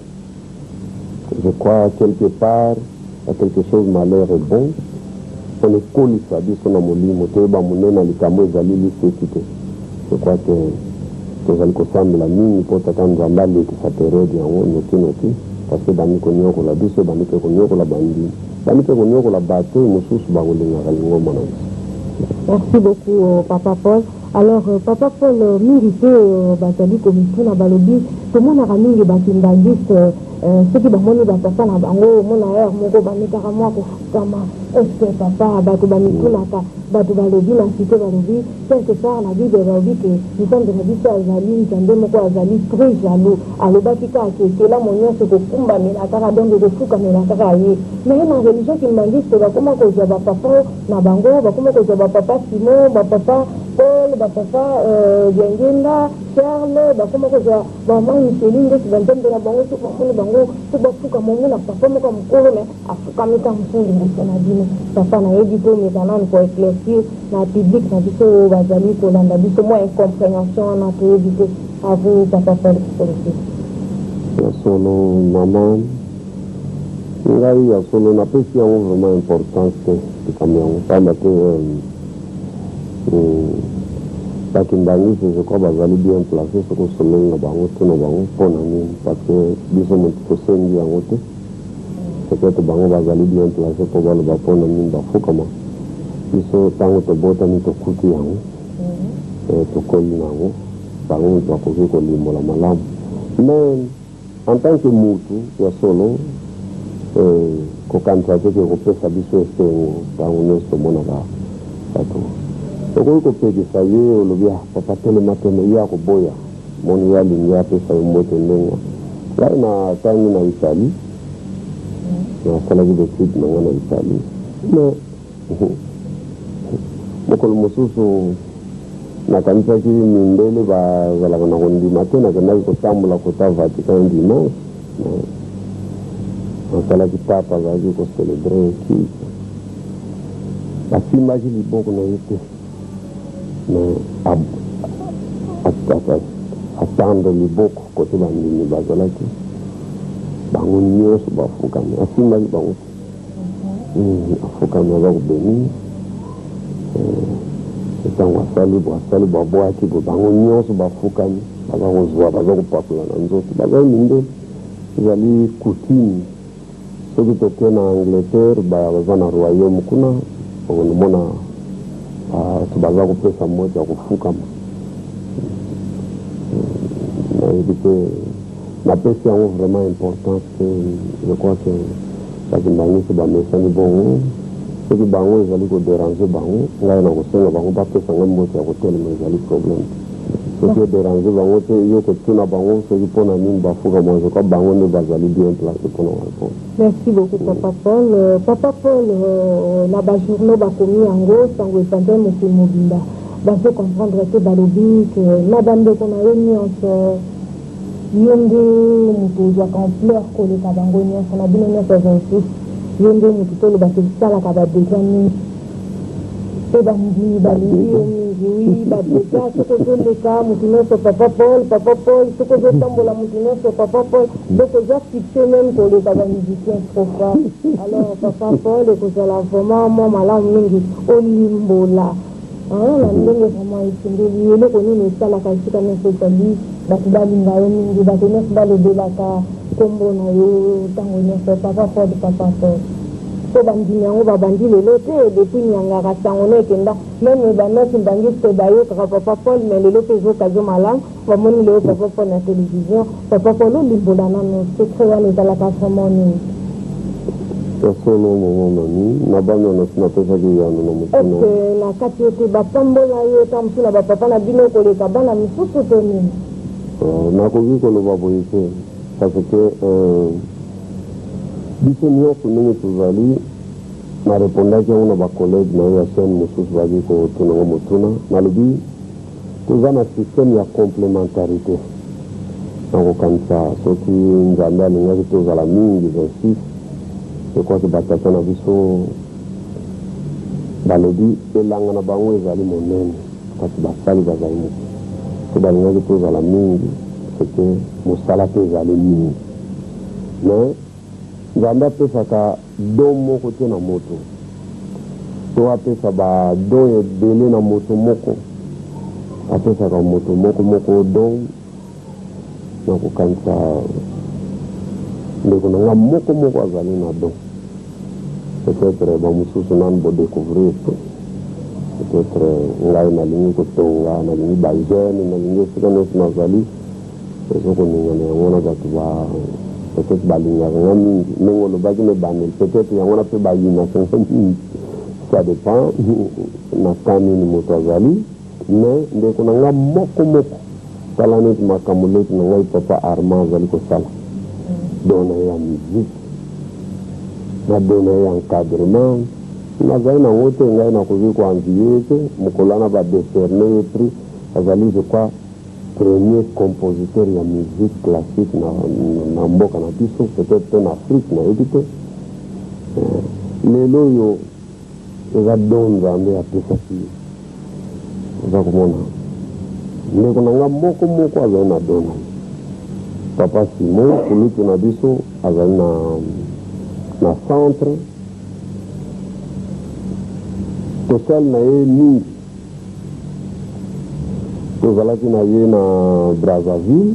Je crois quelque part à quelque chose malheur est bon on ekolisa biso na molimo toyeba monene na likambo ezali liseki te. Je crois que tozali kosambela mingi mpo tata nzambe alekisa periode yango noki parce que bami konyokola biso bami mpe konyokola bandimi bami mpe konyokola bato mosusu bakolingaka lingomba na biso. Merci beaucoup, Papa Paul. Alors, Papa Paul, mingi te bazali komituna balobi tomonaka mingi bakimbangiste soki bamoni bapapa na bango omona ere moko bamekaka mwa kofukama eske papa bato bamitunaka bato balobi na site balobi quelque part na bible balobi ke nzambe na biso azali nzambe moko azali très jaloux alobaki kaka ekelamu nyonso kokumbamela kaka donc kofukamela kaka ye mais na religion kimbangiste bakoma kozwa bapapa na bango bakoma kozwa bapapa Simon bapapa Paul bapapa Gengenda Charles bakoma kozwa bamama Micheline ndesi banzambela bango sokafuni bango sobafuka mongo na papa moko mokolo me afukamika mosungi liboso na bino papa nayebi to mekanani po éclaircir na public na biso bazali kolanda biso mwa incompréhension wana toyebi te à vous papa Paul Kitolokele. Ya solo mama ngai ya solo napesi yango vraiment importance te likambo yango pamba te bakimbangisi je crois bazali bien placé soko somenga bango te na bango mpona nini parce que biso moto tosengi yango te peut-être bango bazali bien placé mpo baloba mpona nini bafukama biso ntango tobotani tokuti yango tokoli nango bango moto bakoki kolimbola malamu mais en tant que mutu ya solo kokanisa te ke kopesa biso esengo ntango nyonso tomonaka bato okoki kopekisa ye olobi papa telema tene ye akoboya moni ye alingi apesa ye mbote ndenge ngai na tangi na Italie nasalaki d'étude nanga na Italie mais mokolo mosusu na kanisa ki mindele bazalaka na kondima te nakendaki kotambola kota Vatican dimanche nasalaki papa azalaki kocelebre ki basimbaki liboko na ye te atendre liboko kote bandimi bazalaki bango nyonso bafukami asimbaki bango te afukami aza kobenir ntango asali babwaki bo bango nyonso bafukami baza kozwa baza kopapula na nzoto bazali mindele ezali coutume soki toke na Angleterre baza na royaume kuna okomona baza kopesa moto ya kofukama nayebi te napesi yango vraiment importance je crois que bakimbangi so bamesani bongo soki bango ezali koderange bango ngai na kosenga bango bapesa ngai moto ya kotelema ezali problème soki ederange bango te yo kotuna bango soki mpona nini bafukama je crois bango nde bazali bien placé mpona korépondre. Merci beaucoup Papa Paul. Papa Paul na bajournaux bakomi yango sango efantele mokili mobimba bazo comprendre te balobi ke na bandeko na yo nyonso yo nde moto ozwaka ampleur koleka bango nyonso na bino nyonso 26 yo nde moto toloba te esalaka badeja mingi mpe bandimi balingi yo mingi wi badeja soki ozoleka moto nyonso Papa Paul soki ozotambola moto nyonso Papa Paul donc oza fixe même koleka bamusicien trop fort alors Papa Paul ekozala vraiment mwa malamu mingi olimbola na ndenge vraiment esengeli eloko nini esalaka esika nyonso ezali bato balinga yo mingi bato nyonso balobelaka nkombo na yo ntango nyonso Papa Paul so bandimi yango babandi lelo te depuis nyangaka sango no ekenda meme banoti mbangi te bayokaka Papa Paul mais lelo mpe ezokazio malamu bamoni lelo Papa Paul na télévision Papa Paul olimbola nano secret wana ezalaka vraiment nini solo momo mami na bano na napesaki yano na motuna est-ce na kati ete bapambola yo ta mosuna bapapa na bino koleka bana misusu to nini nakoki koloba boye te parce que biso nyonso ndenge tozali narepondaki yango na bacollege na yo ya chaine mosusu baki kotunanga motuna nalobi toza na système ya complémentarité nakokanisa soki nzambe alingaki tozala mingi 26 je crois que batata na biso balobi elanga na bango ezali monene kasi basali bazali moke so balingaki tozala mingi seke mosala mpe ezali mingi mais nzambe apesaka don moko te na moto to apesa badon ebele na moto moko apesaka moto moko don nakokanisa ndeko na nga moko azali na don peut-être bamosusu nani bodécouvrir peut-être ngai nalingi kotonga nalingi bajeune nalingi esika nyonso nazali ezokoningana yango na bato peut-être balingaka nga mingi ndenge olobaki na ebandeli peut-être yango na mpe bayinaka nga mingi ça dépend na ka nini moto azali mais ndeko na nga moko tala neti makambo leti na ngai Papa Armand azali kosala dona ya musique na dona ya encadrement nazali nango te ngai nakoki koanvie te mokolo wana badécerne ye prix azali je crois premier compositeur ya musique classique na mboka na biso peut-être te na Afrique nayebi te lelo oyo eza don nzambe apesaki oza komona ndeko na nga moko azali na dona Papa Simon kulutu na biso azali na centre tosali na ye mingi tozalaki na ye na Brazzaville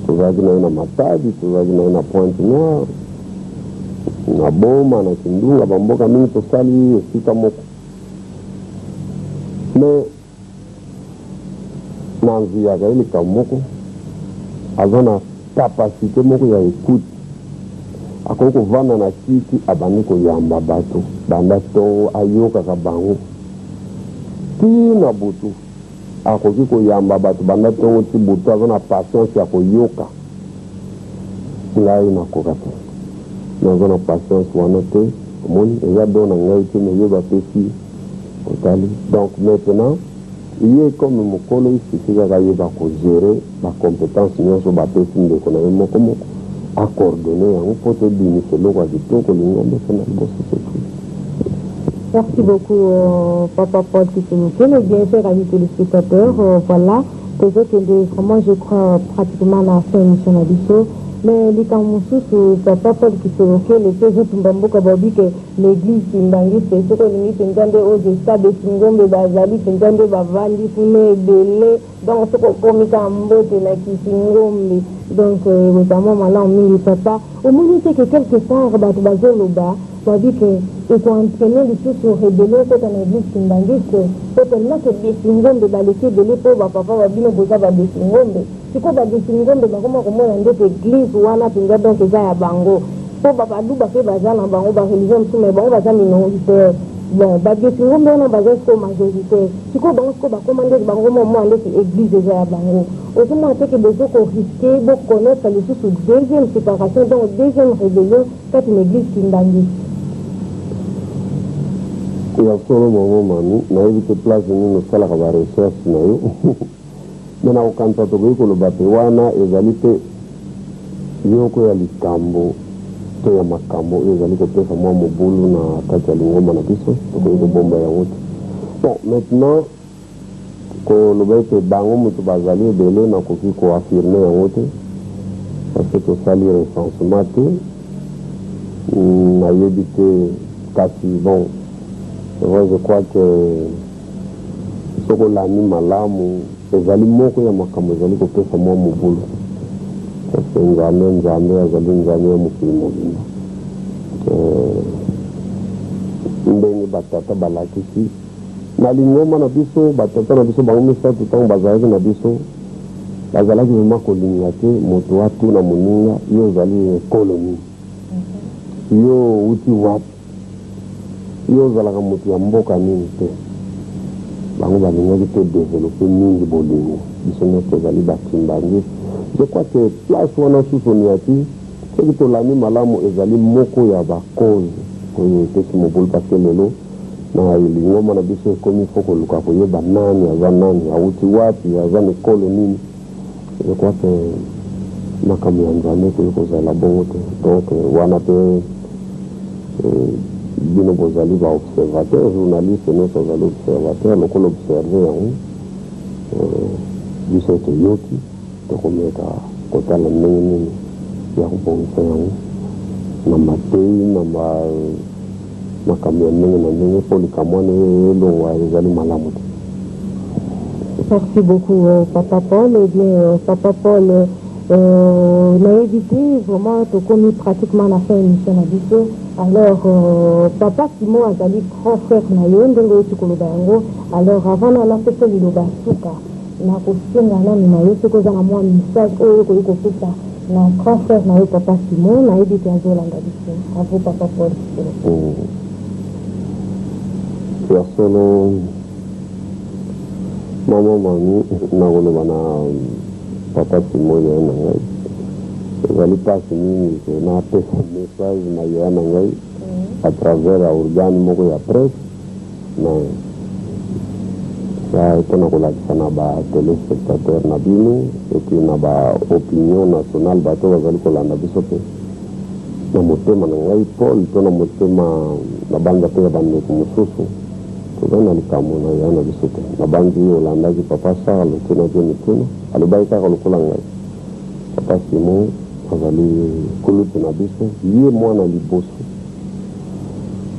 tozalaki na ye na Matadi tozalaki na ye na Pointe Noire na Boma na Kindunga bamboka mingi tosali esika moko mais na nziyaka ye likambo moko aza na kapasité moko ya écoute akoki kovanda na kiti abandi koyamba bato banda ntongo ayokaka bango tina butu akoki koyamba bato banda ntongo ti butu aza na patience ya koyoka ngai nakoka te naza na patience wana te omoni eza do na ngai te meyeba pesi otali donc maintenant Il est comme mon collègue, il suffit de gérer la compétence, nous sommes battus sur le économie, comment accoordonner, on peut te dire, c'est le roi du tout, que l'on Merci beaucoup, Papa Paul Kissouké. Bien sûr, amis téléspectateurs, voilà, vraiment, je crois, pratiquement à la fin de l'émission d'Abisso. Mais les Kamoussous, Papa Paul Kissouké, le président Tumbambo Kababi, que l'église Kimbangi, c'est ce qu'on limite, c'est un aux stades de Singombe, Bazali, c'est un de Bavandi, Fune, Belé, donc ce qu'on commet Kambo, c'est la Kissingombe. Donc, notamment, maintenant, on met papa. Au moins, c'est que quelque part, Bato le bas, ça dit que et qu'on entraînait les choses sur rébellion quand on a église Kimbangi, c'est tellement que des Singombe, les belé pour papa, va bien poser des Singombe. C'est quoi des Singombe, comment on a une église ou on a une donc ça à Bango. Pour papa, d'où va faire bazar en Bango, par religion, mais bon, on va faire minoritaire. Bon, des Singombe, on a bazar sur majoritaire. C'est quoi, bon, ce qu'on va commander, Bango, moi, on a église déjà à Bango. Autrement, c'est que des autres ont risqué de connaître les choses sous deuxième séparation, donc deuxième rébellion, c'est une église Kimbangi. Il y a solo moment na évité place nous sala ka recherche na yo mena ukanta to ko lo batewana ezalite yoko ya likambo to ya makambo ezalite pesa mwa mobulu na kati ya lingoma na biso to ko bomba ya wote. Bon, maintenant ko lo bete bango mutu bazali belé na ko ki ko affirmer ya wote parce que to sali recensement te na yebite kati bon. Je crois que ce qu'on a mis malamu, c'est ali moko ya makambo zali ko pesa mwa mobulu. Parce que nzambe azali nzambe ya mokili mobimba. Ndenge batata balakisi. Na lingoma na biso, batata na biso bango misatu tango bazalaki na biso. Bazalaki vraiment kolinga te moto watu na moninga yo ozali koloni. Yo uti wapi. Yo zalaka moto ya mboka nini te bango balingaki te développer mingi bolingo biso nyonso ezali bakimbangi. Je crois que place wana susoni yaki soki tolandi malamu ezali moko ya bacause oyo epesi mobulu parce que lelo na lingoma na biso ekomi fo koluka koyeba nani aza nani awuti wapi aza mikolo nini. Je crois que makambo ya nzambe koyi kozala bongo te donc wana pe bino bozali ba observateur journaliste nous sommes observateur loko l'observer biso to yoki to komeka kotala ndenge nini ya kubongisa yango na matei na makambo ya ndenge na ndenge po likamwane elongwa ezali malamu te. Merci beaucoup, Papa Paul. Eh bien, Papa Paul, on a évité vraiment de commis pratiquement la fin de l'émission à Bisso. Alors, Papa Simon a dit grand frère Nayon, alors avant de la fête de l'Obasuka, na kosenga na minayo ce que za na moi message oyo ko ko futa na grand frère Nayon Papa Simon na évité à Zolanda Bisso. À vous, Papa Paul. Personne maman mami na wolo bana Papa Simon ya na ngai ezali pasi mingi na pesa message na yo na ngai à travers organe moko ya presse na ya tona kolakisa na ba téléspectateur na bino et puis na ba opinion nationale bato bazali kolanda biso pe na motema na ngai Paul tona motema na banda pe ya bandeko mosusu tozana likambo na yana biso te na bandi olandaki Papa Charles tena te mituna alobaki kaka lokola ngai Papa Simon azali kulutu na biso ye mwana liboso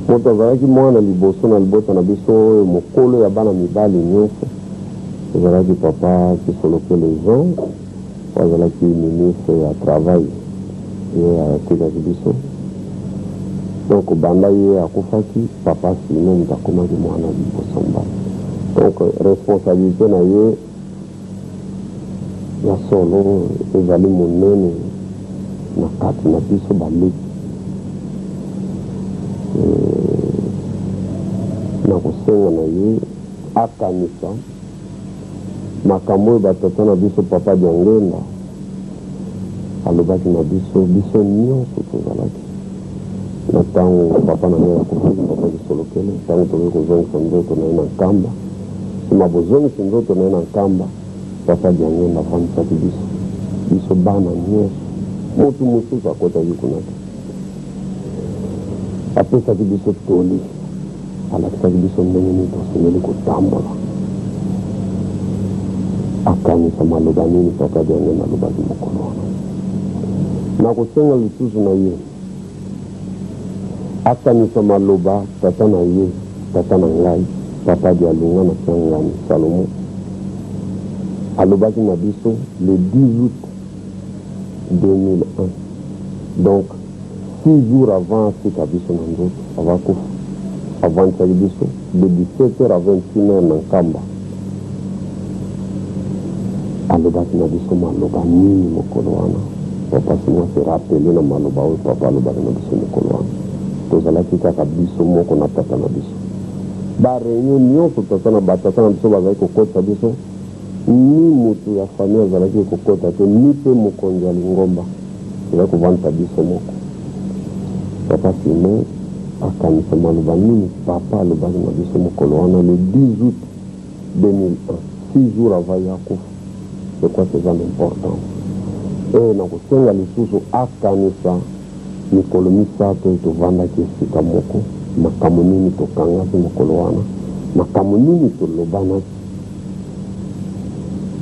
moto azalaki mwana liboso na libota na biso oyo mokolo ya bana mibali nyonso ezalaki Papa Kisoloke les gens azalaki ministre ya travail ye atikaki biso donc banda ye akufaki Papa Simon mutakomaki mwana liboso mbala donc responsabilité na ye ya solo ezali monene na kati na biso baleki na kosenga na ye akanisa makambo oyo batata na biso Papa Diangenda alobaki na biso nyonso tozalaki na ntango Papa na ngai akufaki Papa Kisolokele ntango tokoki kozongisa nzoto na ye na nkamba mabozongi sinzoto na nkamba papa diangenda vanisa biso bana nyonso motu mosusu akotaki kuna te apesaki biso toli alakisaki biso ndenge nini tosengeli kotambola akanisa maloba nini papa diangenda alobaki mokolo wana nakosenga lisusu na ye akanisa maloba tata na ye tata na ngai papa dialunga na Kiangani Salomo alobaki na biso le 10 août 2001 donc 6 jours avant asika biso na nzoto avakufa avancaki biso de 17h à 21h na nkamba alobaki na biso maloba nini mokolo wana papa simwa se rappele na maloba oyo papa alobaki na biso mokolo wana tozalaki kaka biso moko na tata na biso bareunion nyonso tata na batata na biso bazalaki kokotisa biso ni motu ya famille azalaki kokota te ni mpe mokonzi ya lingomba ezali kovandisa biso moko papa sime akanisa maloba nini papa alobaki na biso mokolo wana le 10 août 2001 6 jours avant ya kufa c'est quoi c'est important na kosenga lisusu akanisa mikolo misato tovandaki esika moko makambo nini tokangaki mokolo wana makambo nini tolobanaki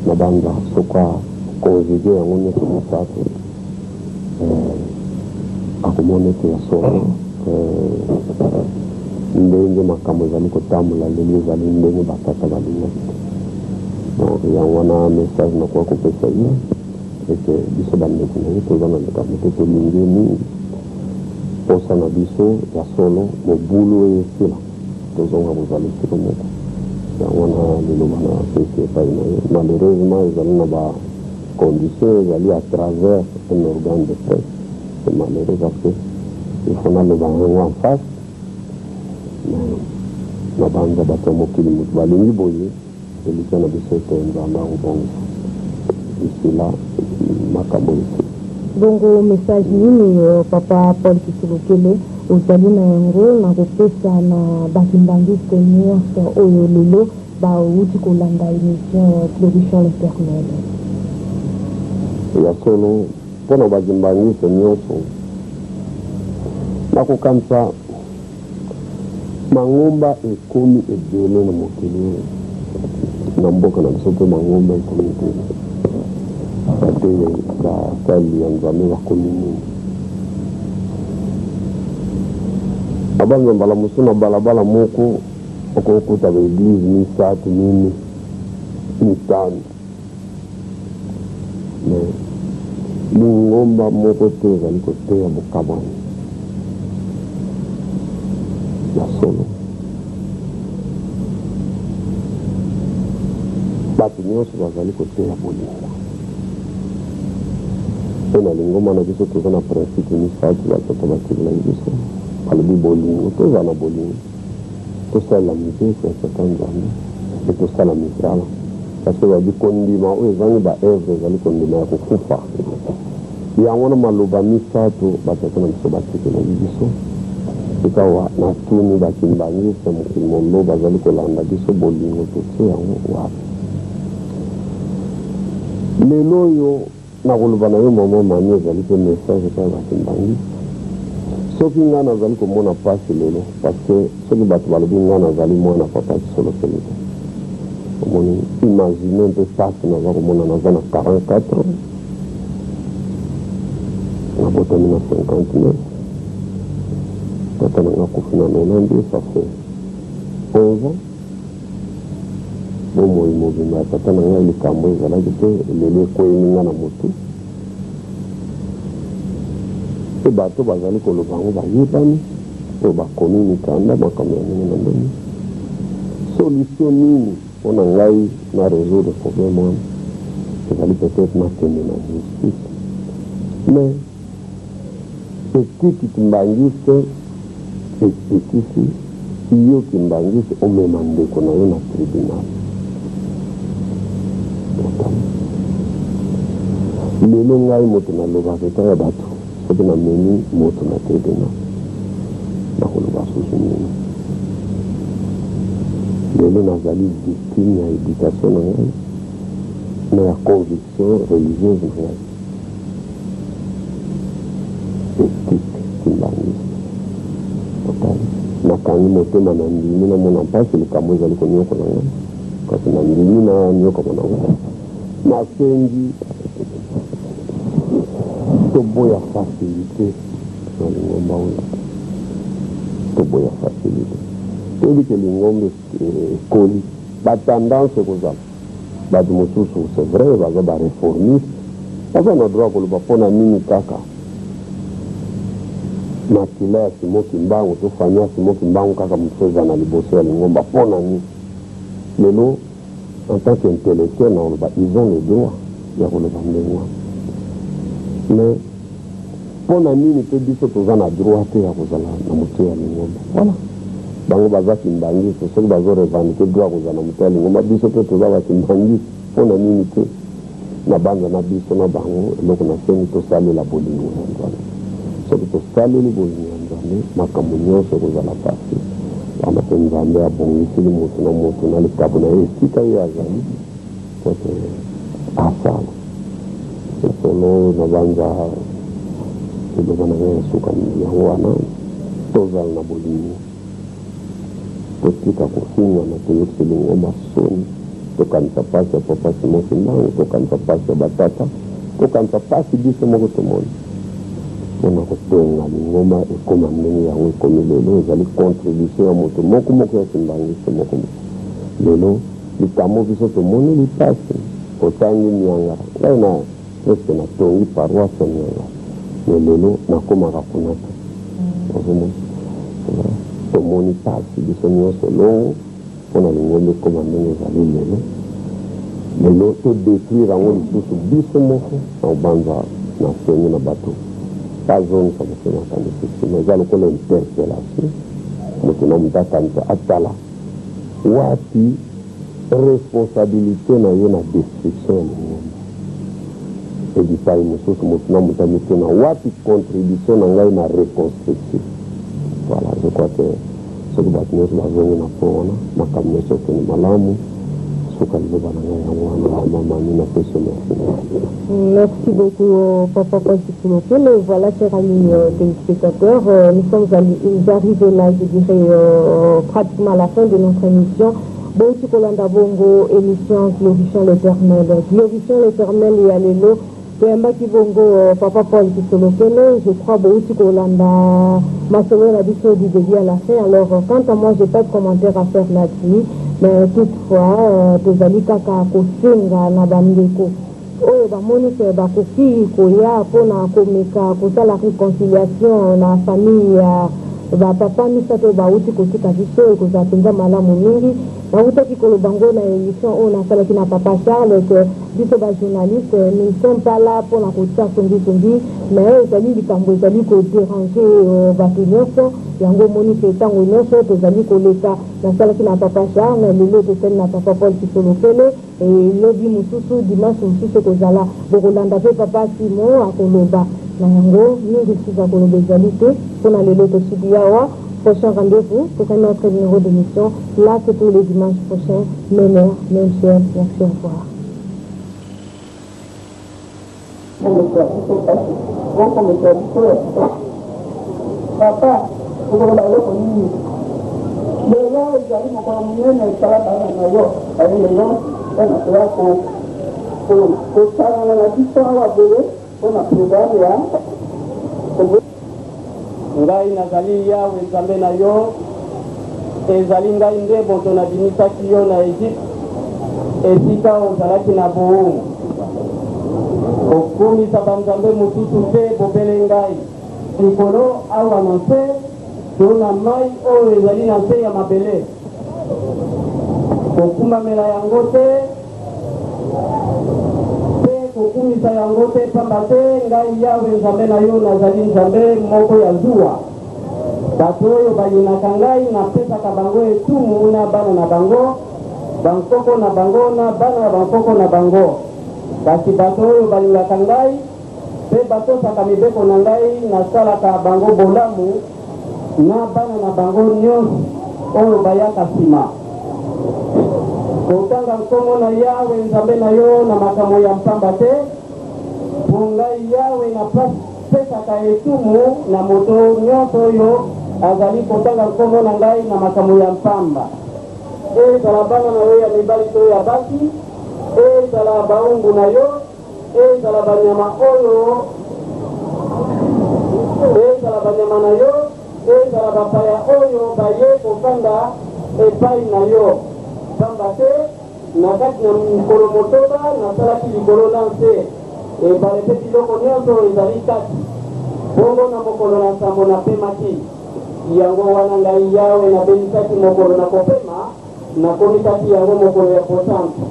na banda soka konjuge yango nyonso misato akomona ete ya solo ndenge makambo ezali kotambola lelo ezali ndenge batata balingaki donc yango wana message nakoka kopesa ye ete biso bandeko na ye toza na likambo te tolingi mingi posa na biso ya solo mobulu oyo esila tozonga kozala esika moko yango wana liloba na pesi epai na ye malheureusement ezali na bacondition ezali à travers un organe de presse c'est malheureux parce que il faut naloba yango en face na banza bato ya mokili motu balingi boye elika na biso ete nzambe akobongisa isila makambo esi bongo message nini papa Paul Kitulukele ozali na yango na kopesa na bakimbangiste nyonso oyo lelo bauti kolanda émission Flourichons l'Éternel ya solo mpona bakimbangiste nyonso nakokanisa mangomba ekomi ebele na mokili na mboka na biso mpe mangomba ekomi ebele ate basali ya nzambe bakomi nini abanza mbala mosu na balabala moko okokuta baeglize misato nini mitano me lingomba moko te ezali koteya bokabani ya solo bato nyonso bazali koteya bolingo mpe na lingomba na biso toza na principe misato batata batilelaki biso balobi bolingo toza na bolingo tosalela miziki ya tata nzambe mpe tosala misala parce babi kondima oyo ezangi baevre ezali kondima ya kokufa yango na maloba misato batata na biso batikelaki biso ekawa na tuni bakimbangisa mokili molo bazali kolanda biso bolingo totie yango wapi lelo oyo nakoloba na yo mama mami ezali mpe message epai bakimbangisa soki ngai nazali komona pasi lelo parce que soki bato balobi ngai nazali mwana papa Kisolokele te omoni imagine mpe pasi naza komona naza na 44 ans nabotami na 59 tata nanga kufi na 90 ça fait 11 ans bomoi mobimba ya tata nanga likambo ezalaki te lelo ekweyemi nga na motu mpe bato bazali koloba yango bayebani oyo bakomi mikanda makambo ya ndenge na ndenge solution nini mpona ngai na résoudre problème wana ezali peut-être nakende na justice mais etiki kimbangiste ekisi yo kimbangiste omema ndeko na yo na tribunal lelo ngai moto nalobaka epai ya bato soki namemi moto na tribunal nakoloba susu nini lelo nazali victime ya éducation na ngai na ya conviction religieuse na ngai éthique kimbangisi totali nakangi motema na ndimi namona mpasi likambo ezali koniokola ngai kasi na ndimi na niokama na ngai nasengi toboya facilité na lingomba oyo toboya facilité toyebi ke lingomba ekoli batendance ekozala bato mosusu c'est vrai baza baréformiste baza na droit koloba mpona nini kaka makila ya simoki mbangu to fami ya simoki mbangu kaka mosusu eza na liboso ya lingomba mpona nini lelo en tant qu'intellectuel naoloba ils ont le droit ya koloba ndenge wana mais mpona nini mpe biso toza na droit te ya kozala na moto ya lingomba voilà bango baza kimbangisi soki bazorevandike droit kozala na moto ya lingomba biso mpe toza bakimbangisi mpona nini te na banza na biso na bango eloko na seni tosalela bolingo ya nzambe soki tosaleli bolingo ya nzambe makambo nyonso ekozala pasi wana mpe nzambe abongiseli moto na moto na likabo na ye esika ye azali soki asala solo na banza eloba na ngai esuka yango wana tozala na bolingo totika kofingana toyokisa lingomba soni tokanisa pasi ya papa simoki mbangu tokanisa pasi ya batata tokanisa pasi biso moko tomoni mpona kotonga lingomba ekoma ndenge yango ekomi lelo ezali contribution ya moto moko moko ya kimbangisi moko lelo likambo biso tomoni lipasi otangi mianga ngai na presque natongi paroisse mianga me lelo nakomaka kuna te ozomoni tomoni pasi biso nyonso longo mpona lingomba ekoma ndenge ezali lelo todétruire yango lisusu biso moko na obanza na senge na bato bazongisa moto nakanisi sima eza lokola interpellation moto na moto akanisa atala wapi responsabilité na ye na destruction ya lingomba ebipai mosusu moto na moto amituna wapi contribution na ngai na reconstruction voilà je crois que soki bato nyonso bazongi na mpo wana makambo nyonso ekende malamu soki alizoba na ngai yango wana mamani na peso merci beaucoup papa Paul Tshikulokele. Voilà, chers amis téléspectateurs, nous arrivés là, je dirais, pratiquement à la fin de notre émission. Bon, Kolanda Bongo, émission Glorifiant l'Éternel. Glorifiant l'Éternel, il y a les lots. Qui bongo papa Paul Tshikulokele, je crois beaucoup Kolanda ma soeur a dit du début à la fin. Alors quant à moi, j'ai pas de commentaire à faire là-dessus, mais toutefois tozali kaka kosenga na bandeko oyo bamoni ke bakoki koya mpona komeka kosala réconciliation na famille ya bapapa misato bauti kotika biso ekozala mpenza malamu mingi. Nautaki koloba ngo na émission oyo nasalaki na papa Charles que biso bajournaliste nous ne sommes pas là mpona kotia songi mais ezali likambo ezali kodéranger bato nyonso yango omoni ke ntango nyonso tozali koleka nasalaki na papa Charles lelo tosali na papa Paul Tshikulokele lobi mosusu dimanche mosusu kozala bokolanda mpe papa Simon akoloba na yango mingi suka koloba ezali te mpona lelo tosidi awa. Prochain rendez-vous pour un autre numéro d'émission. Là, c'est pour les dimanches prochains. Même heure, même chaîne. Merci, au revoir. Papa, vous avez la loi pour les gens, ils arrivent encore à mieux, mais ça va pas dans la loi. Les gens, on a fait pour ça, on a dit ça, on a prouvé, ngai nazali yawe nzambe na yo ezali ngai nde moto nabimisaki yo na Egypte esika ozalaki na boongo okumisa banzambe mosusu te bobele ngai likolo awa na se tona mai oyo ezali na se ya mabele kokumamela yango te kokumisa yango te pamba te ngai yawe nzambe na yo nazali nzambe moko ya zuwa bato oyo balinaka ngai napesaka bango etumu na bana na bango bankoko na bango na bana ya bankoko na bango kasi bato oyo balingaka ngai mpe batosaka mibeko na ngai nasalaka bango bolamu na bana na bango nyonso oyo bayaka nsima kotanga nkomo na yawe nzambe na yo na makambo ya mpamba te pungai yawe na pesaka etumu na moto nyonso oyo azali kotanga nkomo na ngai na makambo ya mpamba ezala bana na yo ya mibali to ya basi ezala baungu na yo ezala banyama oyo ezala banyama na yo ezala bapaya oyo baye kofanda epai na yo pamba te na kati na mikolo motoba nasalaki likolo na nse ebale mpe biloko nyonso ezali kati bongo na mokolo na nsambo napemaki yango wana ngai yawe nabelisaki mokolo na kopema nakomisaki yango mokolo ya posantu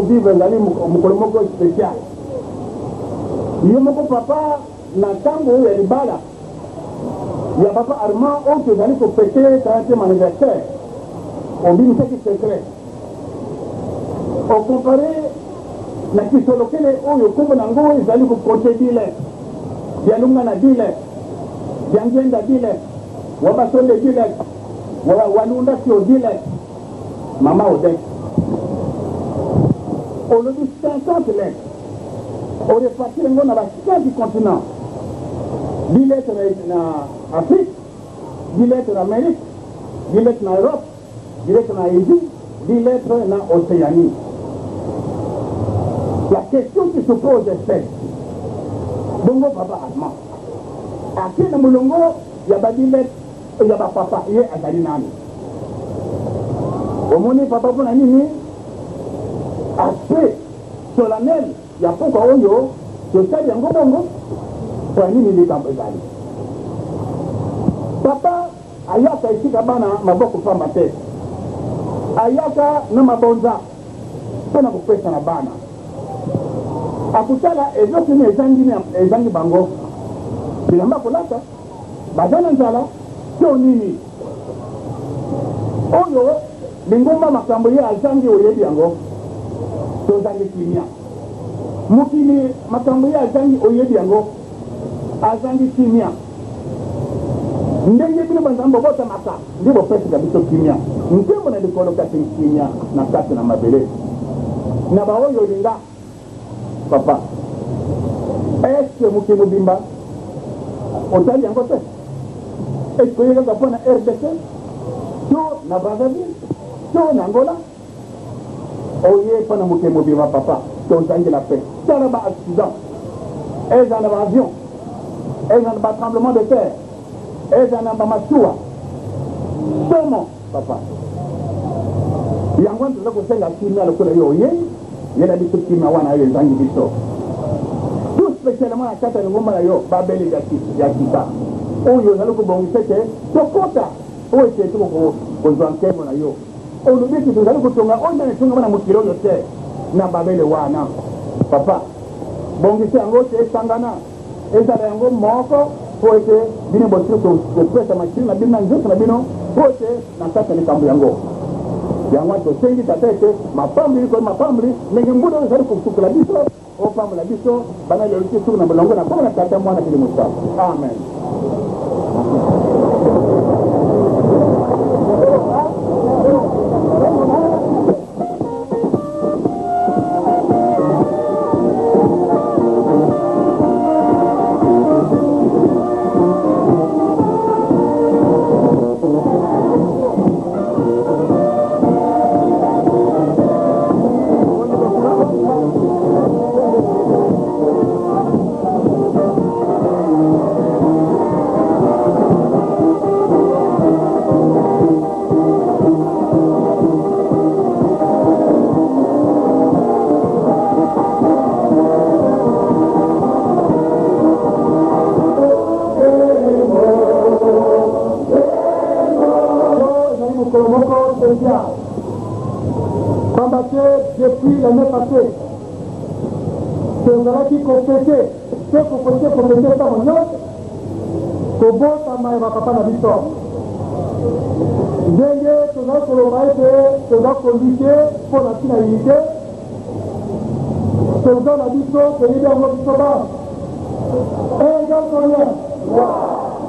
vivre ezali mokolo moko spécial yo moko papa na ntango oyo ya libala ya papa Armand oyo tozali kopete 40e anniversaire obimisaki secret ocompare na kisolokele oyo kombo nango ezali kokote dile bialunga na dile biangenda dile wabasonde dile walunda sio dile mama odek olobi 50 lettres orepartir yango na ba 5 continent 10 lettres na Afrique 10 lettres na Amérique 10 lettres na Europe 10 lettres na Asie 10 lettres na Océanie. La question qui se pose est celle bongo papa Armand ake na mulongo ya ba 10 lettres ya ba papa ye azali nani omoni papa mpona nini aspect solennel ya pokwa oyo tosali yango bongo mpo nini likambo ezali papa ayaka esika bana maboko pamba te ayaka na mabonza mpona kopesa na bana akutala ezokini ezangi bango bilamba kolata baza na nzala to nini oyo lingomba makambo ye azangi oyebi yango tozangi kimia mokili makambo ye azangi oyebi yango azangi kimia ndenge bino banzambo botamaka nde bopesaka biso kimia nkembo na likolo kati kimia na kati na mabele na baoyo olinga papa eske moke mobimba otali yango te eske oyekaka mpo na RDC to na Brazzaville to na Angola oye mpo na moke mobimba papa tozangela mpe tala ba accident eza na baavion eza na batremblement de terre eza na bamasuwa somo papa yango toza kosenga kimia lokola yo oyei yela biso kimia wana yo ezangi biso tout spécialement na kati ya lingomba na yo babeli ya kita oyo ozali kobongisa ete tokota oyo ete kozwa nkembo na yo olobi ete tozali kotonga oyo nde netonga bana mokili oyo te na babele wana papa bongisa yango te esangana ezala yango moko po ete bino bosili kopesa makili na bino na nzoto na bino po ete na kati ya likambo yango yango tosengi tata ete mapamboli koyi mapamboli ndenge mbuda oyo ezali kosukula biso opambola biso bana lelo ti suku na bolongo na bongo na tata mwana kili mosa amen. Depuis l'année passée, tozalaki kopete te kopete ntango nyonso kobotama ya bapapa na biso ndenge tozali koloba ete toza kolite mpo na ntina unité toza na biso toyebi yango biso bana 1 égale combien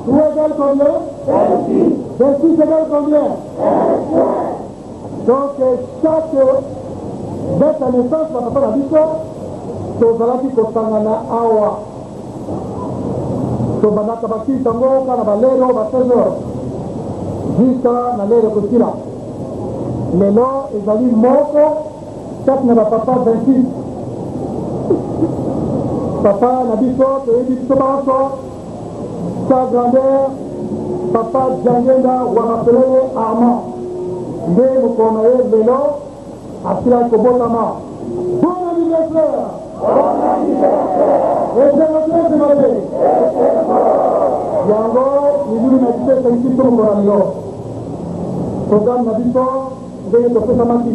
3 égale combien 26 égale combien donc chaque dès sa naissance bapapa na biso tozalaki kosangana awa tobandaka bakili tango kaka na balere oyo ba 16 heures jusqu'à na lere kosila lelo ezali moko kati na bapapa 26 papa na biso toyebi biso banso sa grandeur papa Jangenda warapeleye Armand nde mokolo na ye lelo asila kobotama. Bon anniversaire! Bon anniversaire! Yango mizuri na kipesa nchi tongo na leo. Programme na biso ndenge topesa maki.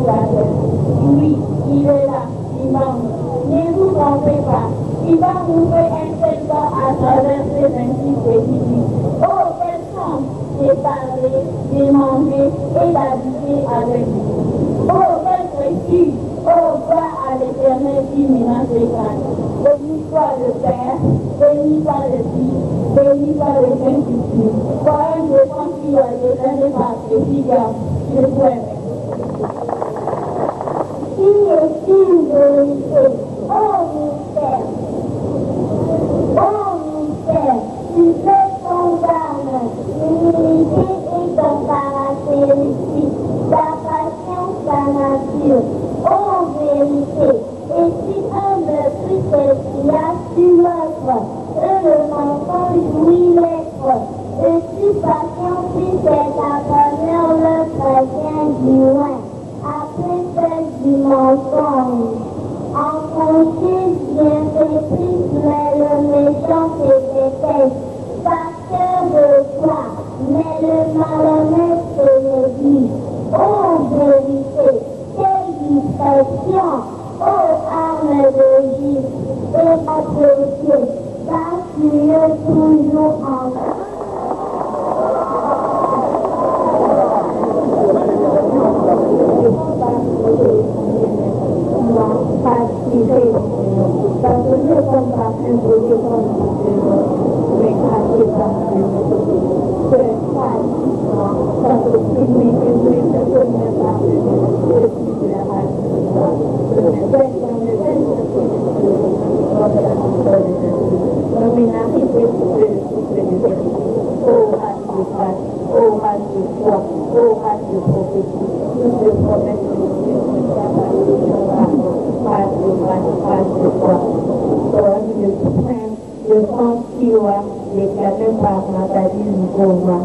Oui, il est là, il va nous. Ne vous trompez pas, il va ouvrir un seul temps à travers ces 26 pays. Oh, quelle chance de parler, de manger et d'habiter avec vous. Oh, quel prestige, oh, gloire à l'Éternel qui menace les grâces. Béni soit le Père, béni soit le Fils, béni soit le Saint-Esprit. Pour un défense qui a été donné par les filles, je souhaite. Il est une vérité, oh mystère, tu fais ton âme, l'humilité est ton caractéristique, ta passion, ta nature, oh vérité, et si un meurtrier s'essuia sur l'autre, et le mensonge jouit l'être, et si passion si c'est ta bonheur le chrétien du loin, après celle du mensonge. En conscience bien méprise, mais le méchant se déteste, par cœur de foi, mais le malhonnête se néglige. Oh vérité, quelle discrétion, oh arme de Gilles, et apprécié, car tu es toujours en je pense qu'il y a l'éternel par Nathalie Ngoma.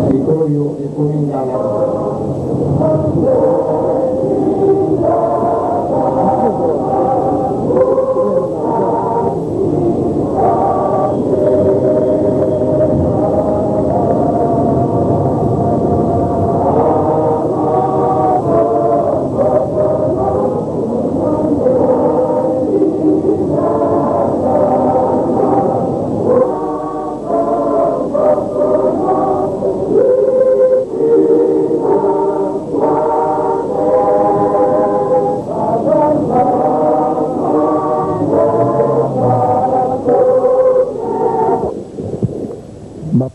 Gregorio Ekomingala.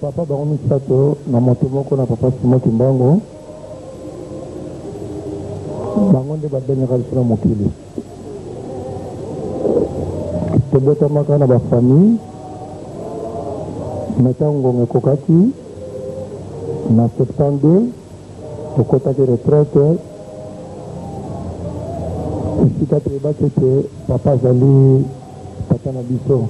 Papa Baromi Sato, na moto moko na papa Simo Kimbango, bango nde babenaka biso na mokili. Tobotamaka na bafamille, na ntango ekokaki na 72, tokotaki retraite, esika toyebaki ete papa azali tata na biso.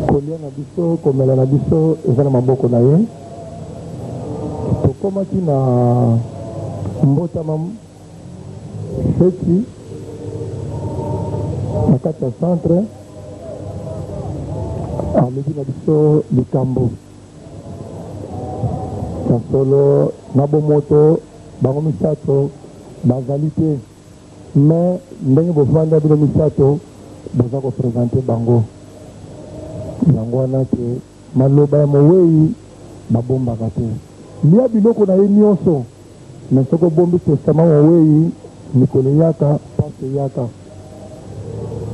Kolia na biso, komela na biso, eza na maboko na ye. Tokomaki na mbotama feti na kati ya centre, alobi na biso likambo. Kasolo na bomoto bango misato bazali te, mais ndenge bovanda bino misato boza kopresente bango. Yango wana ke maloba ya mowei babombaka te. Lia biloko na ye nyonso, na soko bombi testament mowei mikolo yaka pase yaka.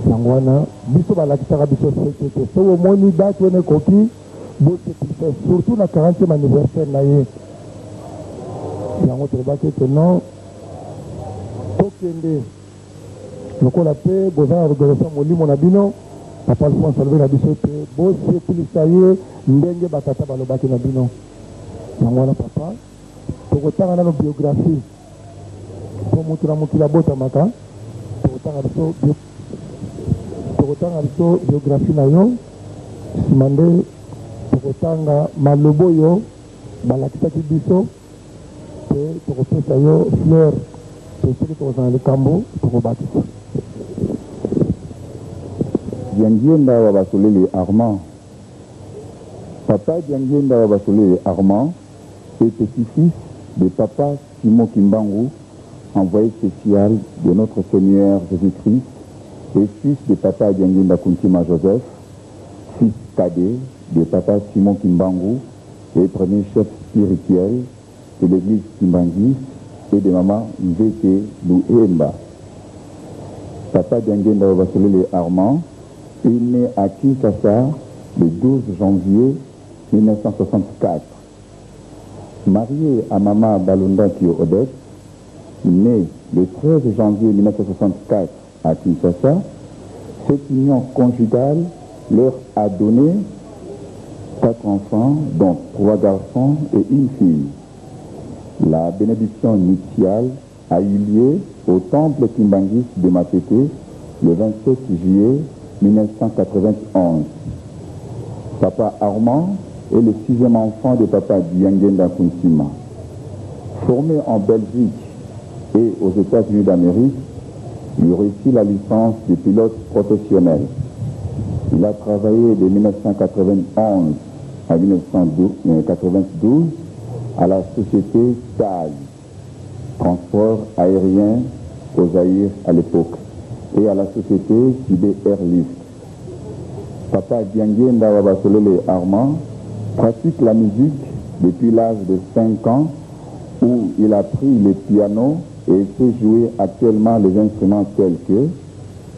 Yango wana biso balakisaka biso seke te. So omoni date wana ekoki bosekrife, surtout na 40e anniversaire na ye. Yango tolobaki ete non tokende lokola mpe boza na reconnaissance molimo na bino. Papa Alphonse alobi na biso te bosekulisa ye ndenge batata balobaki na bino. Yango wana papa tokotanga nano biographie po mutu na mokili abotamaka, tokotanga biso biographie na yo, nsima nde tokotanga maloba oyo balakisaki biso, mpe tokopesa yo fleur c'est dans le cambo pour bâtir. Diangienda Wabasolele Armand. Papa Diangienda Wabasolele Armand est petit-fils de papa Simon Kimbangu, envoyé spécial de notre Seigneur Jésus-Christ, et fils de papa Diangienda Kuntima Joseph, fils cadet de papa Simon Kimbangu, et premier chef spirituel de l'église Kimbangi et de maman Mveke Louemba. Papa Diangienda Wabasolele Armand est né à Kinshasa le 12 janvier 1964. Marié à maman Balunda Kio Odette, né le 13 janvier 1964 à Kinshasa, cette union conjugale leur a donné 4 enfants, dont 3 garçons et une fille. La bénédiction nuptiale a eu lieu au temple Kimbangis de Matete le 27 juillet 1991. Papa Armand est le 6e enfant de papa Diangienda Kuntima. Formé en Belgique et aux États-Unis d'Amérique, il réussit la licence de pilote professionnel. Il a travaillé de 1991 à 1992 à la société TAG, transport aérien au Zaïre à l'époque, et à la société Tibet Airlift. Papa Diangienda Wabasolele Armand pratique la musique depuis l'âge de 5 ans, où il a pris le piano et sait jouer actuellement les instruments tels que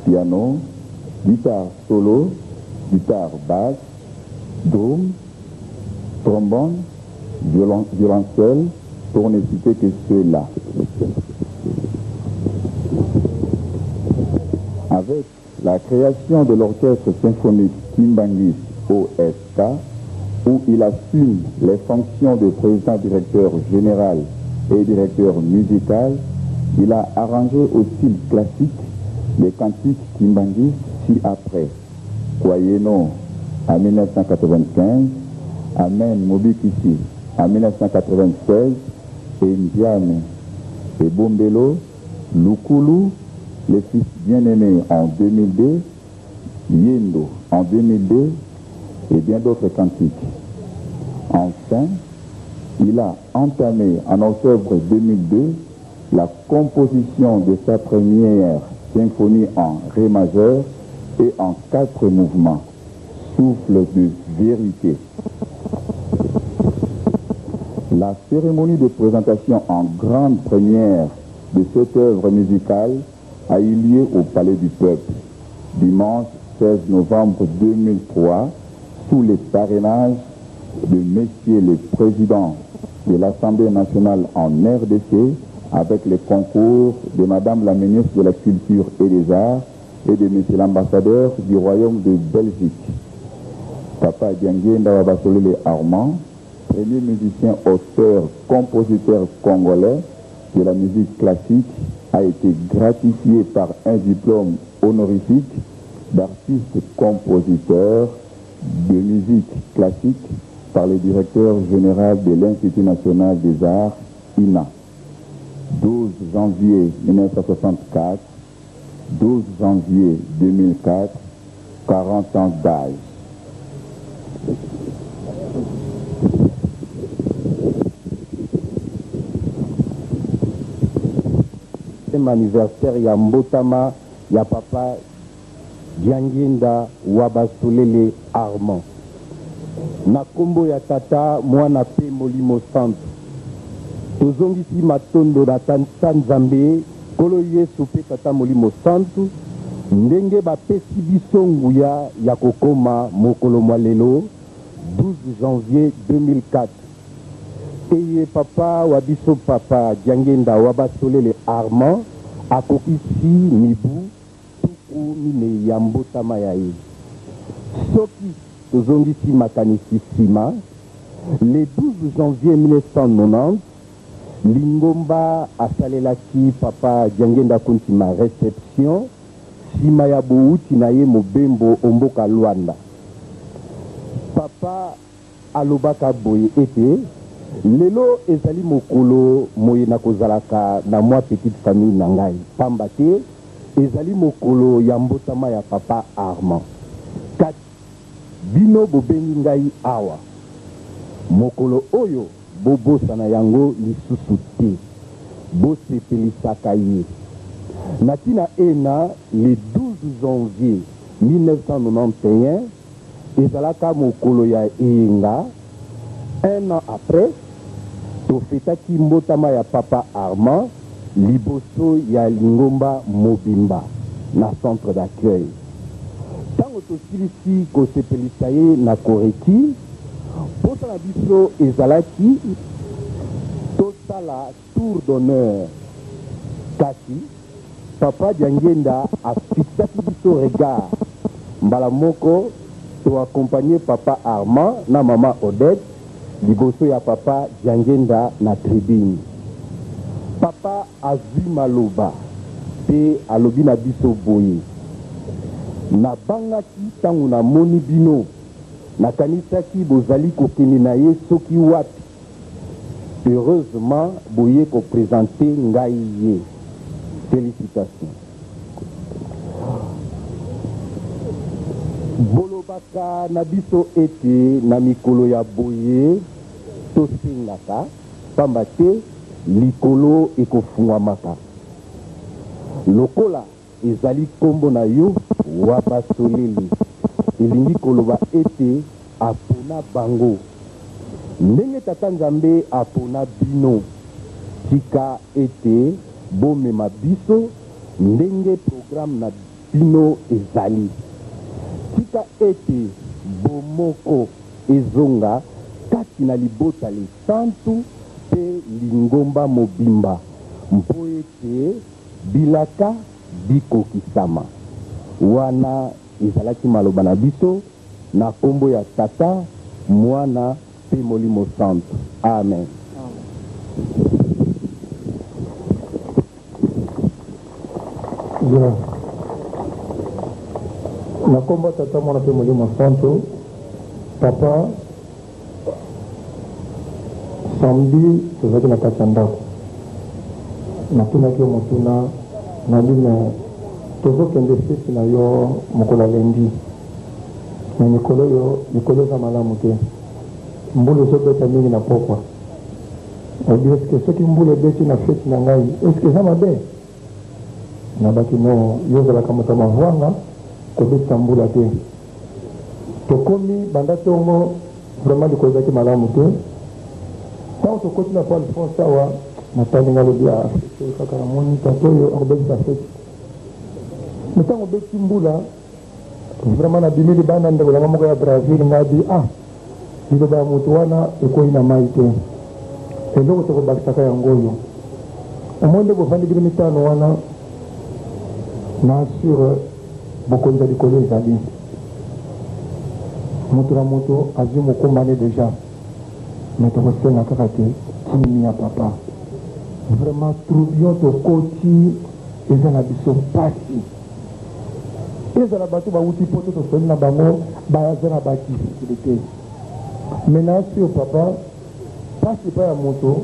piano, guitare solo, guitare basse, drum, trombone, violoncelle, pour ne citer que ceux-là. Avec la création de l'orchestre symphonique Kimbangis OSK, où il assume les fonctions de président-directeur général et directeur musical, il a arrangé au style classique les cantiques Kimbangis ci-après. Kwayeno en 1995, Amen Mobikisi en 1996, et Ndiame et Bombelo, Lukulu, les fils bien-aimés en 2002, Yendo en 2002, et bien d'autres cantiques. Enfin, il a entamé en octobre 2002 la composition de sa première symphonie en ré majeur et en 4 mouvements, Souffle de vérité. La cérémonie de présentation en grande première de cette œuvre musicale a eu lieu au Palais du Peuple, dimanche 16 novembre 2003, sous les parrainages de Monsieur le Président de l'Assemblée nationale en RDC, avec le concours de Madame la ministre de la Culture et des Arts et de Monsieur l'ambassadeur du Royaume de Belgique. Papa Diangienda Wabasolele Armand, premier musicien, auteur, compositeur congolais de la musique classique, a été gratifié par un diplôme honorifique d'artiste-compositeur de musique classique par le directeur général de l'Institut national des arts, INA. 12 janvier 1964, 12 janvier 2004, 40 ans d'âge. Anniversaire ya mbotama ya papa Diangienda Wabasolele Armand. Na kombo ya tata mwana pe molimo santo. Tozongisi matondo na tata Nzambe kolo Yesu pe tata molimo santo ndenge bapesi biso nguya ya kokoma mokolo mwa lelo 12 janvier 2004. Eye papa wa biso papa Diangienda Wabasolele Armand akokisi mibu tuku mine ya mbotama ya ye. Soki tozongisi makanisi sima, le 12 janvier 1990, Lingomba asalelaki papa Diangienda Kuntima réception sima ya bouti na ye mobembo omboka Luanda. Papa alobaka boye ete lelo ezali mokolo moye na kozalaka na mwa petite famille na ngai pamba te ezali mokolo ya mbotama ya papa Armand. Kati bino bobengi ngai awa mokolo oyo bobosana yango lisusu te, bosepelisaka ye. Natina ena le 12 janvier 1991 ezalaka mokolo ya eyenga. Un an après tofetaki mbotama ya papa Armand liboso ya Lingomba Mobimba na centre d'accueil. Tango tosilisi kosepelisa ye na koreki, posa na biso ezalaki tosala tour d'honneur. Kasi papa Diangenda afixaki biso regard. Mbala moko to accompagner papa Armand na mama Odette liboso ya papa Diangenda na tribune. Papa azwi maloba pe alobi na biso boye. Na bangaki tangu na moni bino nakanisaki bozali kokende na ye soki wapi. Heureusement boye ko présenter ngai ye. Félicitations. Bolobaka na biso ete na mikolo ya boye tosengaka pamba te likolo ekofungwamaka. Lokola ezali kombo na yo wa basoleli elingi koloba ete apona bango ndenge tata Nzambe apona bino. Tika ete bomema biso ndenge programme na bino ezali. Tika ete bomoko ezonga kati na libota le santu pe Lingomba Mobimba mpo ete bilaka bikokisama. Wana ezalaki maloba na biso na kombo ya tata mwana pe molimo santu. Amen. Bien. Na kombo tata mwana pe molimo santu, papa samedi tozalaki na kati ya ndako. Natunaki yo motuna nabime tozokende fesi na yo mokolo lendi. Na mikolo yo mikolo eza malamu te. Mbulu ezobeta mingi na pokwa. Obi eske soki mbulu ebeti na fesi na ngai eske eza mabe? Nabaki no yo ozalaka moto mavwanga kobetisa mbula te. Tokomi banda tongo vraiment likolo ezalaki malamu te. Tango tokoti na Paul Alphonse awa natali nga lobi ya kaka na moni tato oyo akobekisa feti. Metango beti mbula vraiment nabimi libanda ndeko nanga moko ya Brazil ngabi liloba ya moto wana ekoyi na mai te. Eloko tokobakisaka yango oyo omoi nde bofandi bino mitano wana na assure bokonza likolo ezali. Moto na moto azwi mokumbane deja. Mais tokosenga kaka te kimi ya papa. Vraiment troubion tokoti eza na biso pasi. Ezala bato bauti poto tosoli na bango baza na bakifikili te. Maintenant sur papa pasi pa ya moto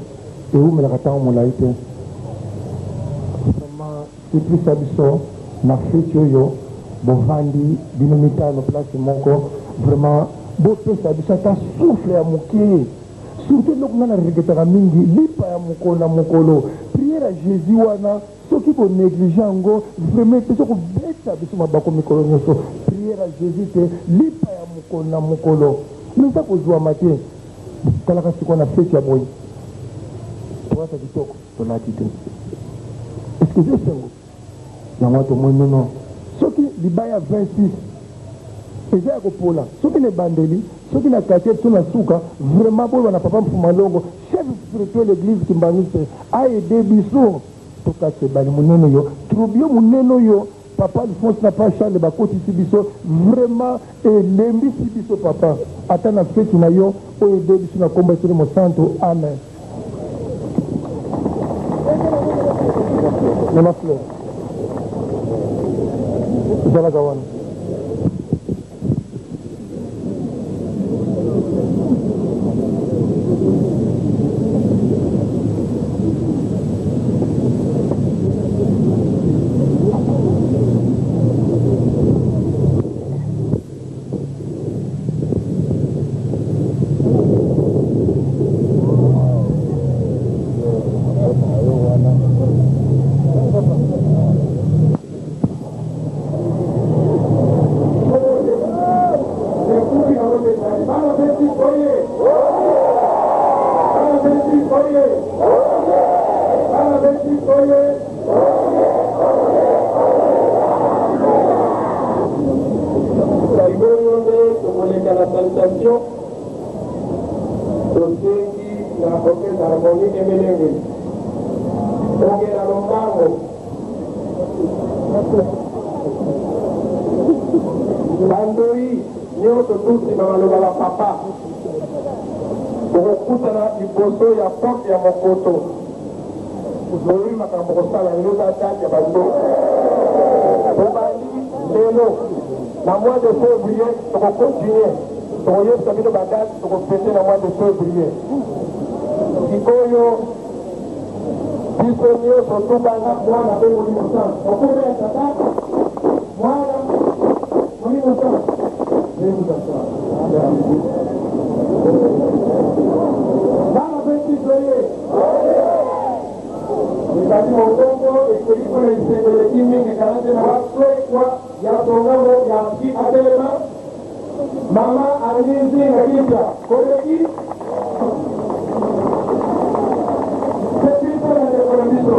eumelaka ntango molai te. Vraiment siplisa biso na feti oyo bovandi bino mitano place moko. Vraiment bopesa biso ata souffle ya moke. Surtout loko nga na regetaka mingi lipa ya mokolo na mokolo. Prière à Jésus wana soki ko néglige yango vraiment peso ko beta biso mabako mikolo nyonso. Prière à Jésus te lipa ya mokolo na mokolo. Nisa kozwa mate talaka siko na feti ya boyi. Toata kitoko tolati te. Est-ce que c'est sengo? Yango to mo non. Soki libaya 26 eza ya kopola soki na bandeli soki na quartier so na suka vraiment boyo na papa Mfumalongo chef spirituel l'église Kimbanise a aidé biso tokate bali munene yo trubio munene yo papa Alphonse na pas Charles bakoti si biso vraiment elembi si biso papa ata na feti na yo o aidé biso na komba sur mo santo. Amen. Mama Fleur Zala Gawana nyonso tusima maloba ya papa okokutana liboso ya porte ya mokoto ozoyi makambo kosala lelo za date ya bandoko obandi lelo na mois de février tokokontinue tokoyebisa bino badate tokopete na mois de février sikoyo biso nyonso tubanda mwana mpe molimo sana okomesa kaka mwana molimo sana bana mpe biso ye ezali mokongo ekoliko na lisengelo mingi kalate na baswekwa ya tongango ya ki atelema mama alinzi na kipya koleki sepito na dekolamiso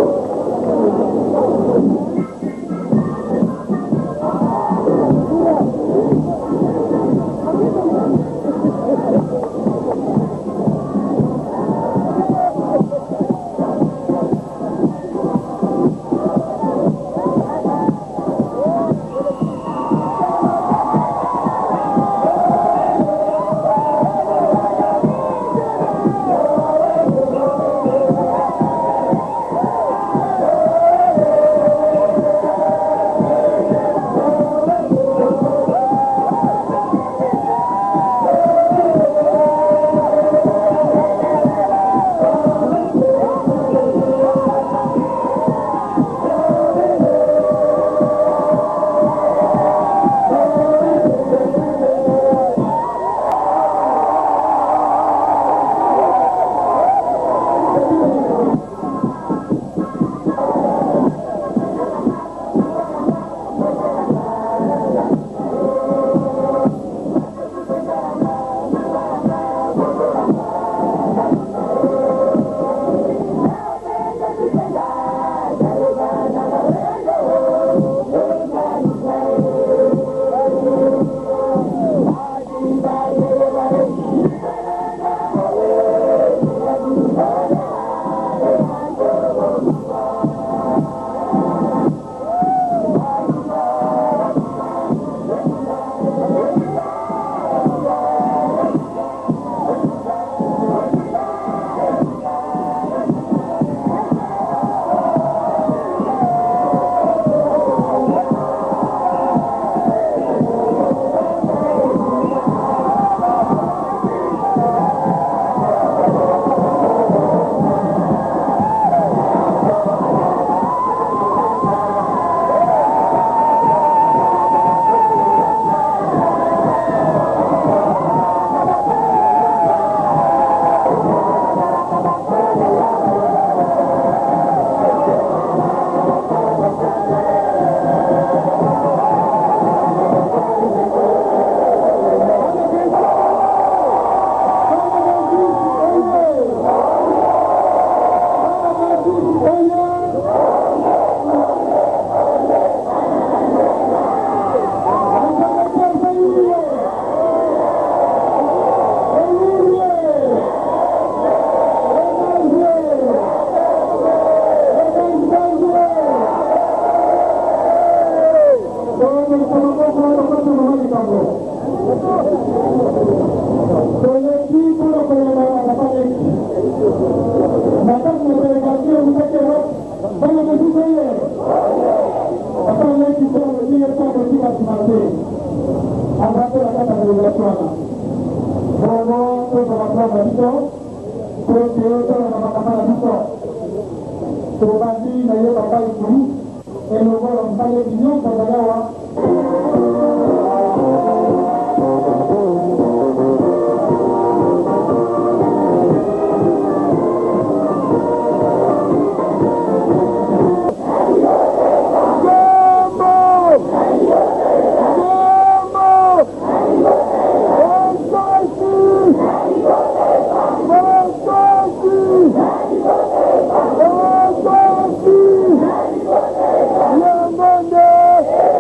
Yeah, Monday!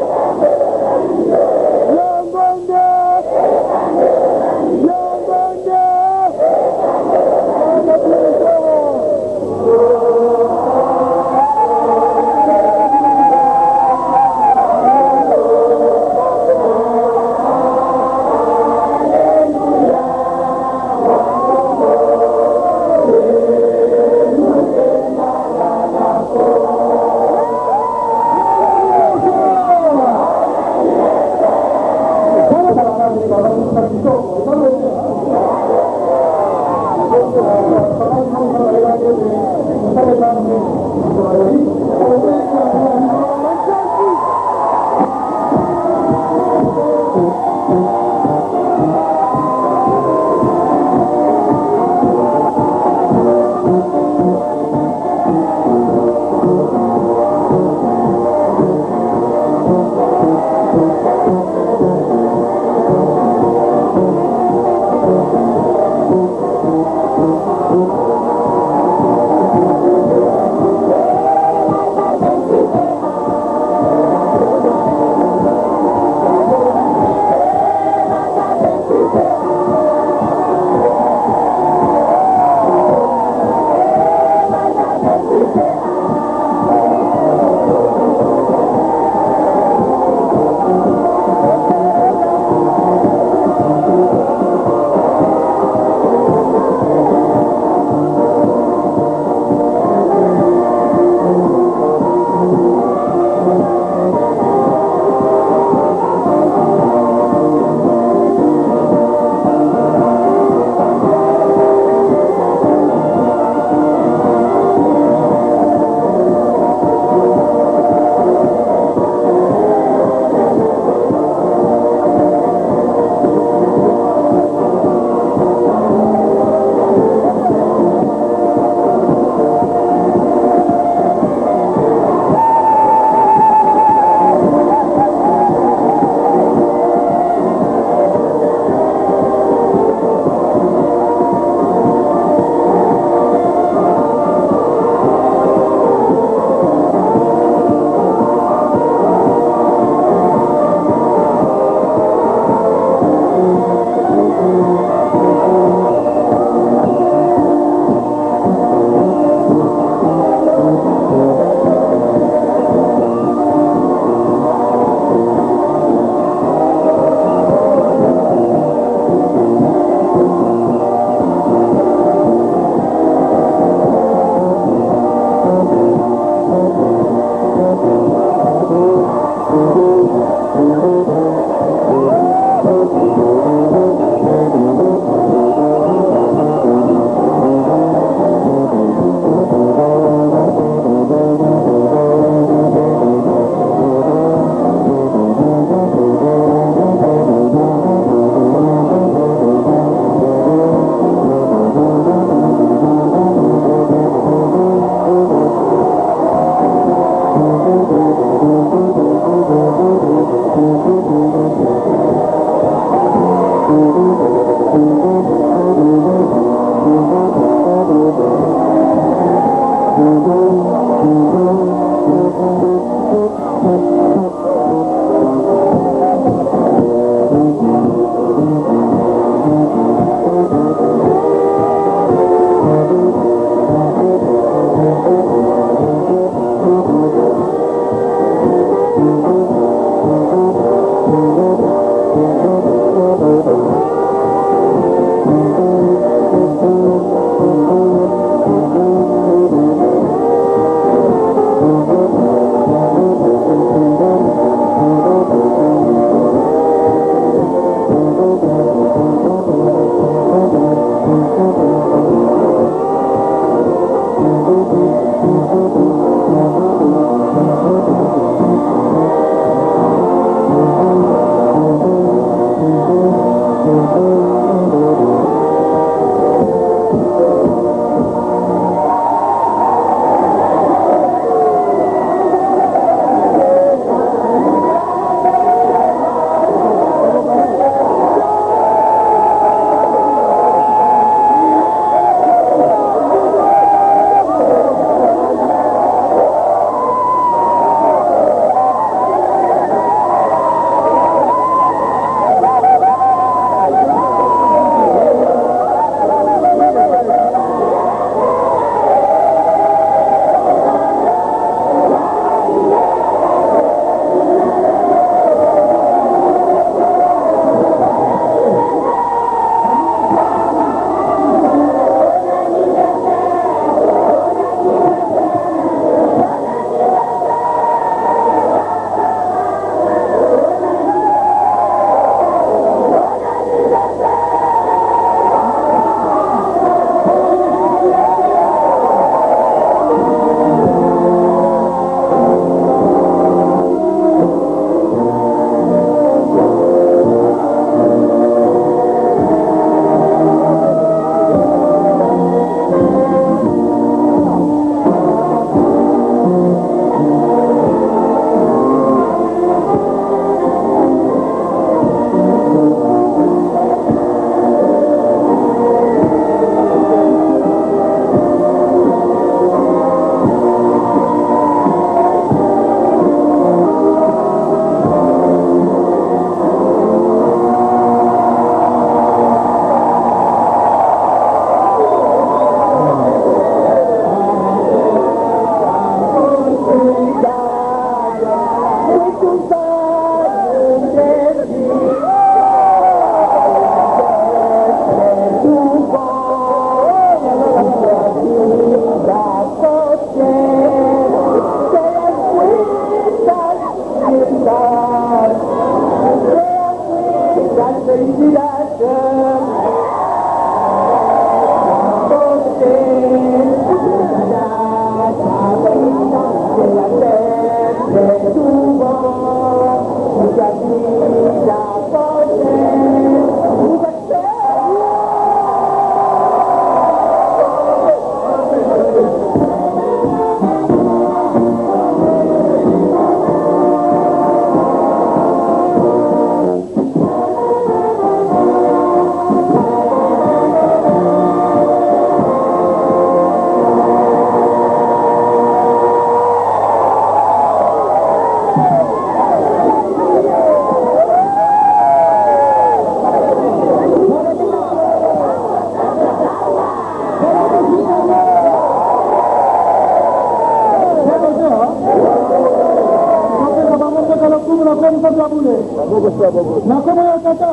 na kama ya tata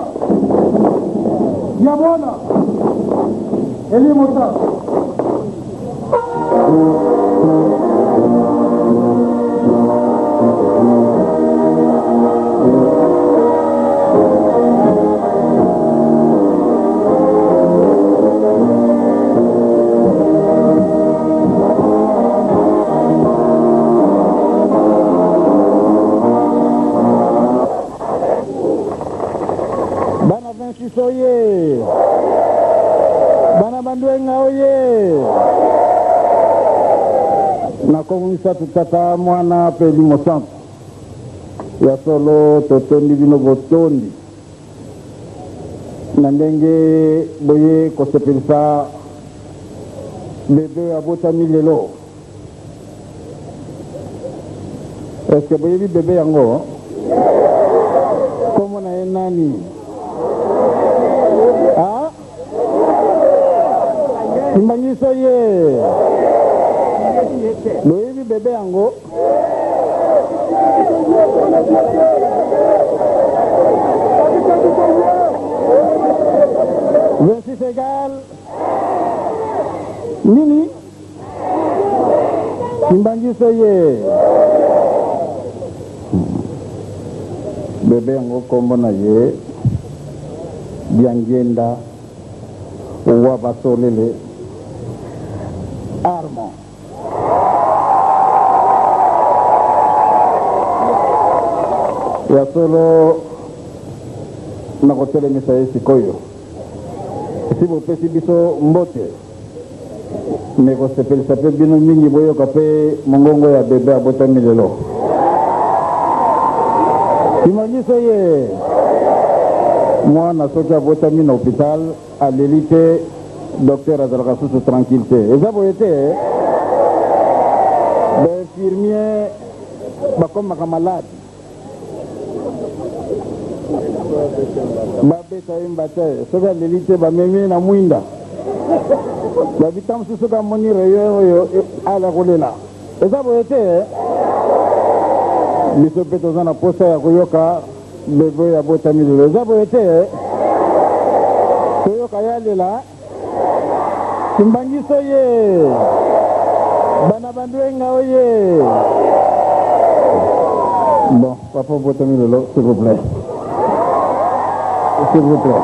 ya bwana elimu sasa Oye, bana banduenga oye, na komisa tutata mwana peli mosantu ya solo totondi bino botondi na ndenge boye kosepelisa bebe abotami lelo Est-ce que vous avez bébé yango? Comment on a un nani? Ah? Imbangiso ye. Vous avez bébé yango? C'est égal. Nini? Imbangiso ye. Bébé yango kombo na ye Diangenda wa basolele Armand. Ya solo na kotelemisa ye sikoyo. Si vous faites biso mbote mais ko sepelisa pe bino mingi boyoka pe mongongo ya bebe abotami lelo. Imangiso ye mwana soki abotami na hôpital aleli te docteur azalaka susu tranquille te eza boye te bainfirmier bakomaka malade babeta ye mbate soki aleli te bamemi na mwinda babita mosusu kamoni reyo oyo ala kolela eza boye te biso mpe toza na posa ya koyoka bebe ya botami lelo eza boye te toyoka yalela Kimbangiso ye bana bandwenga oye. Bon, papa botami lelo s'il vous plaît. S'il vous plaît.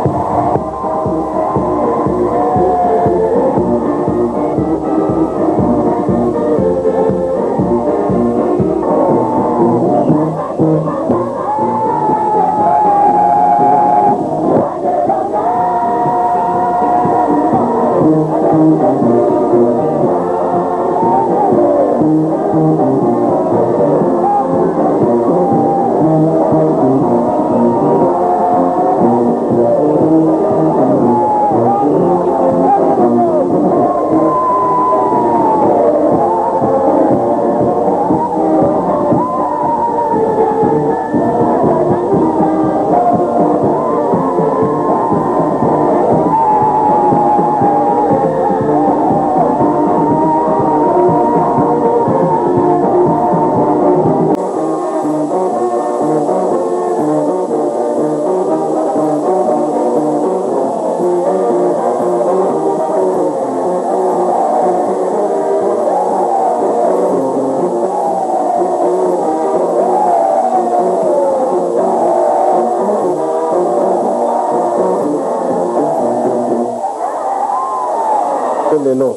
Lelo,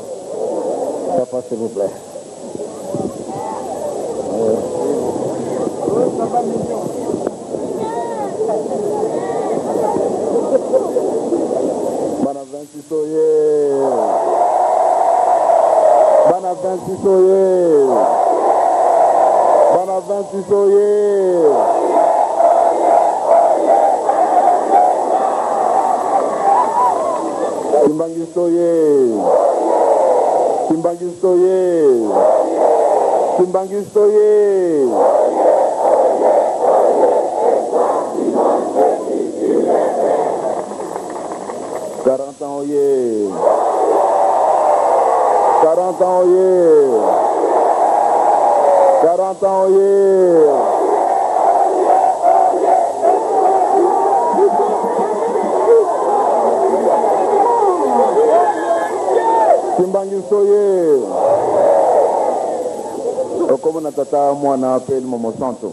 papa s'il vous plaît. Banaventissoye, Banaventissoye, Banaventissoye. Kimbangisoye, Kimbangisoye, Kimbangisoye. 40 ans, oye. 40 ans, oye. 40 ans, oye. Kimbangisoye. Comme on a tata, moi, on a appelé Momo Santo.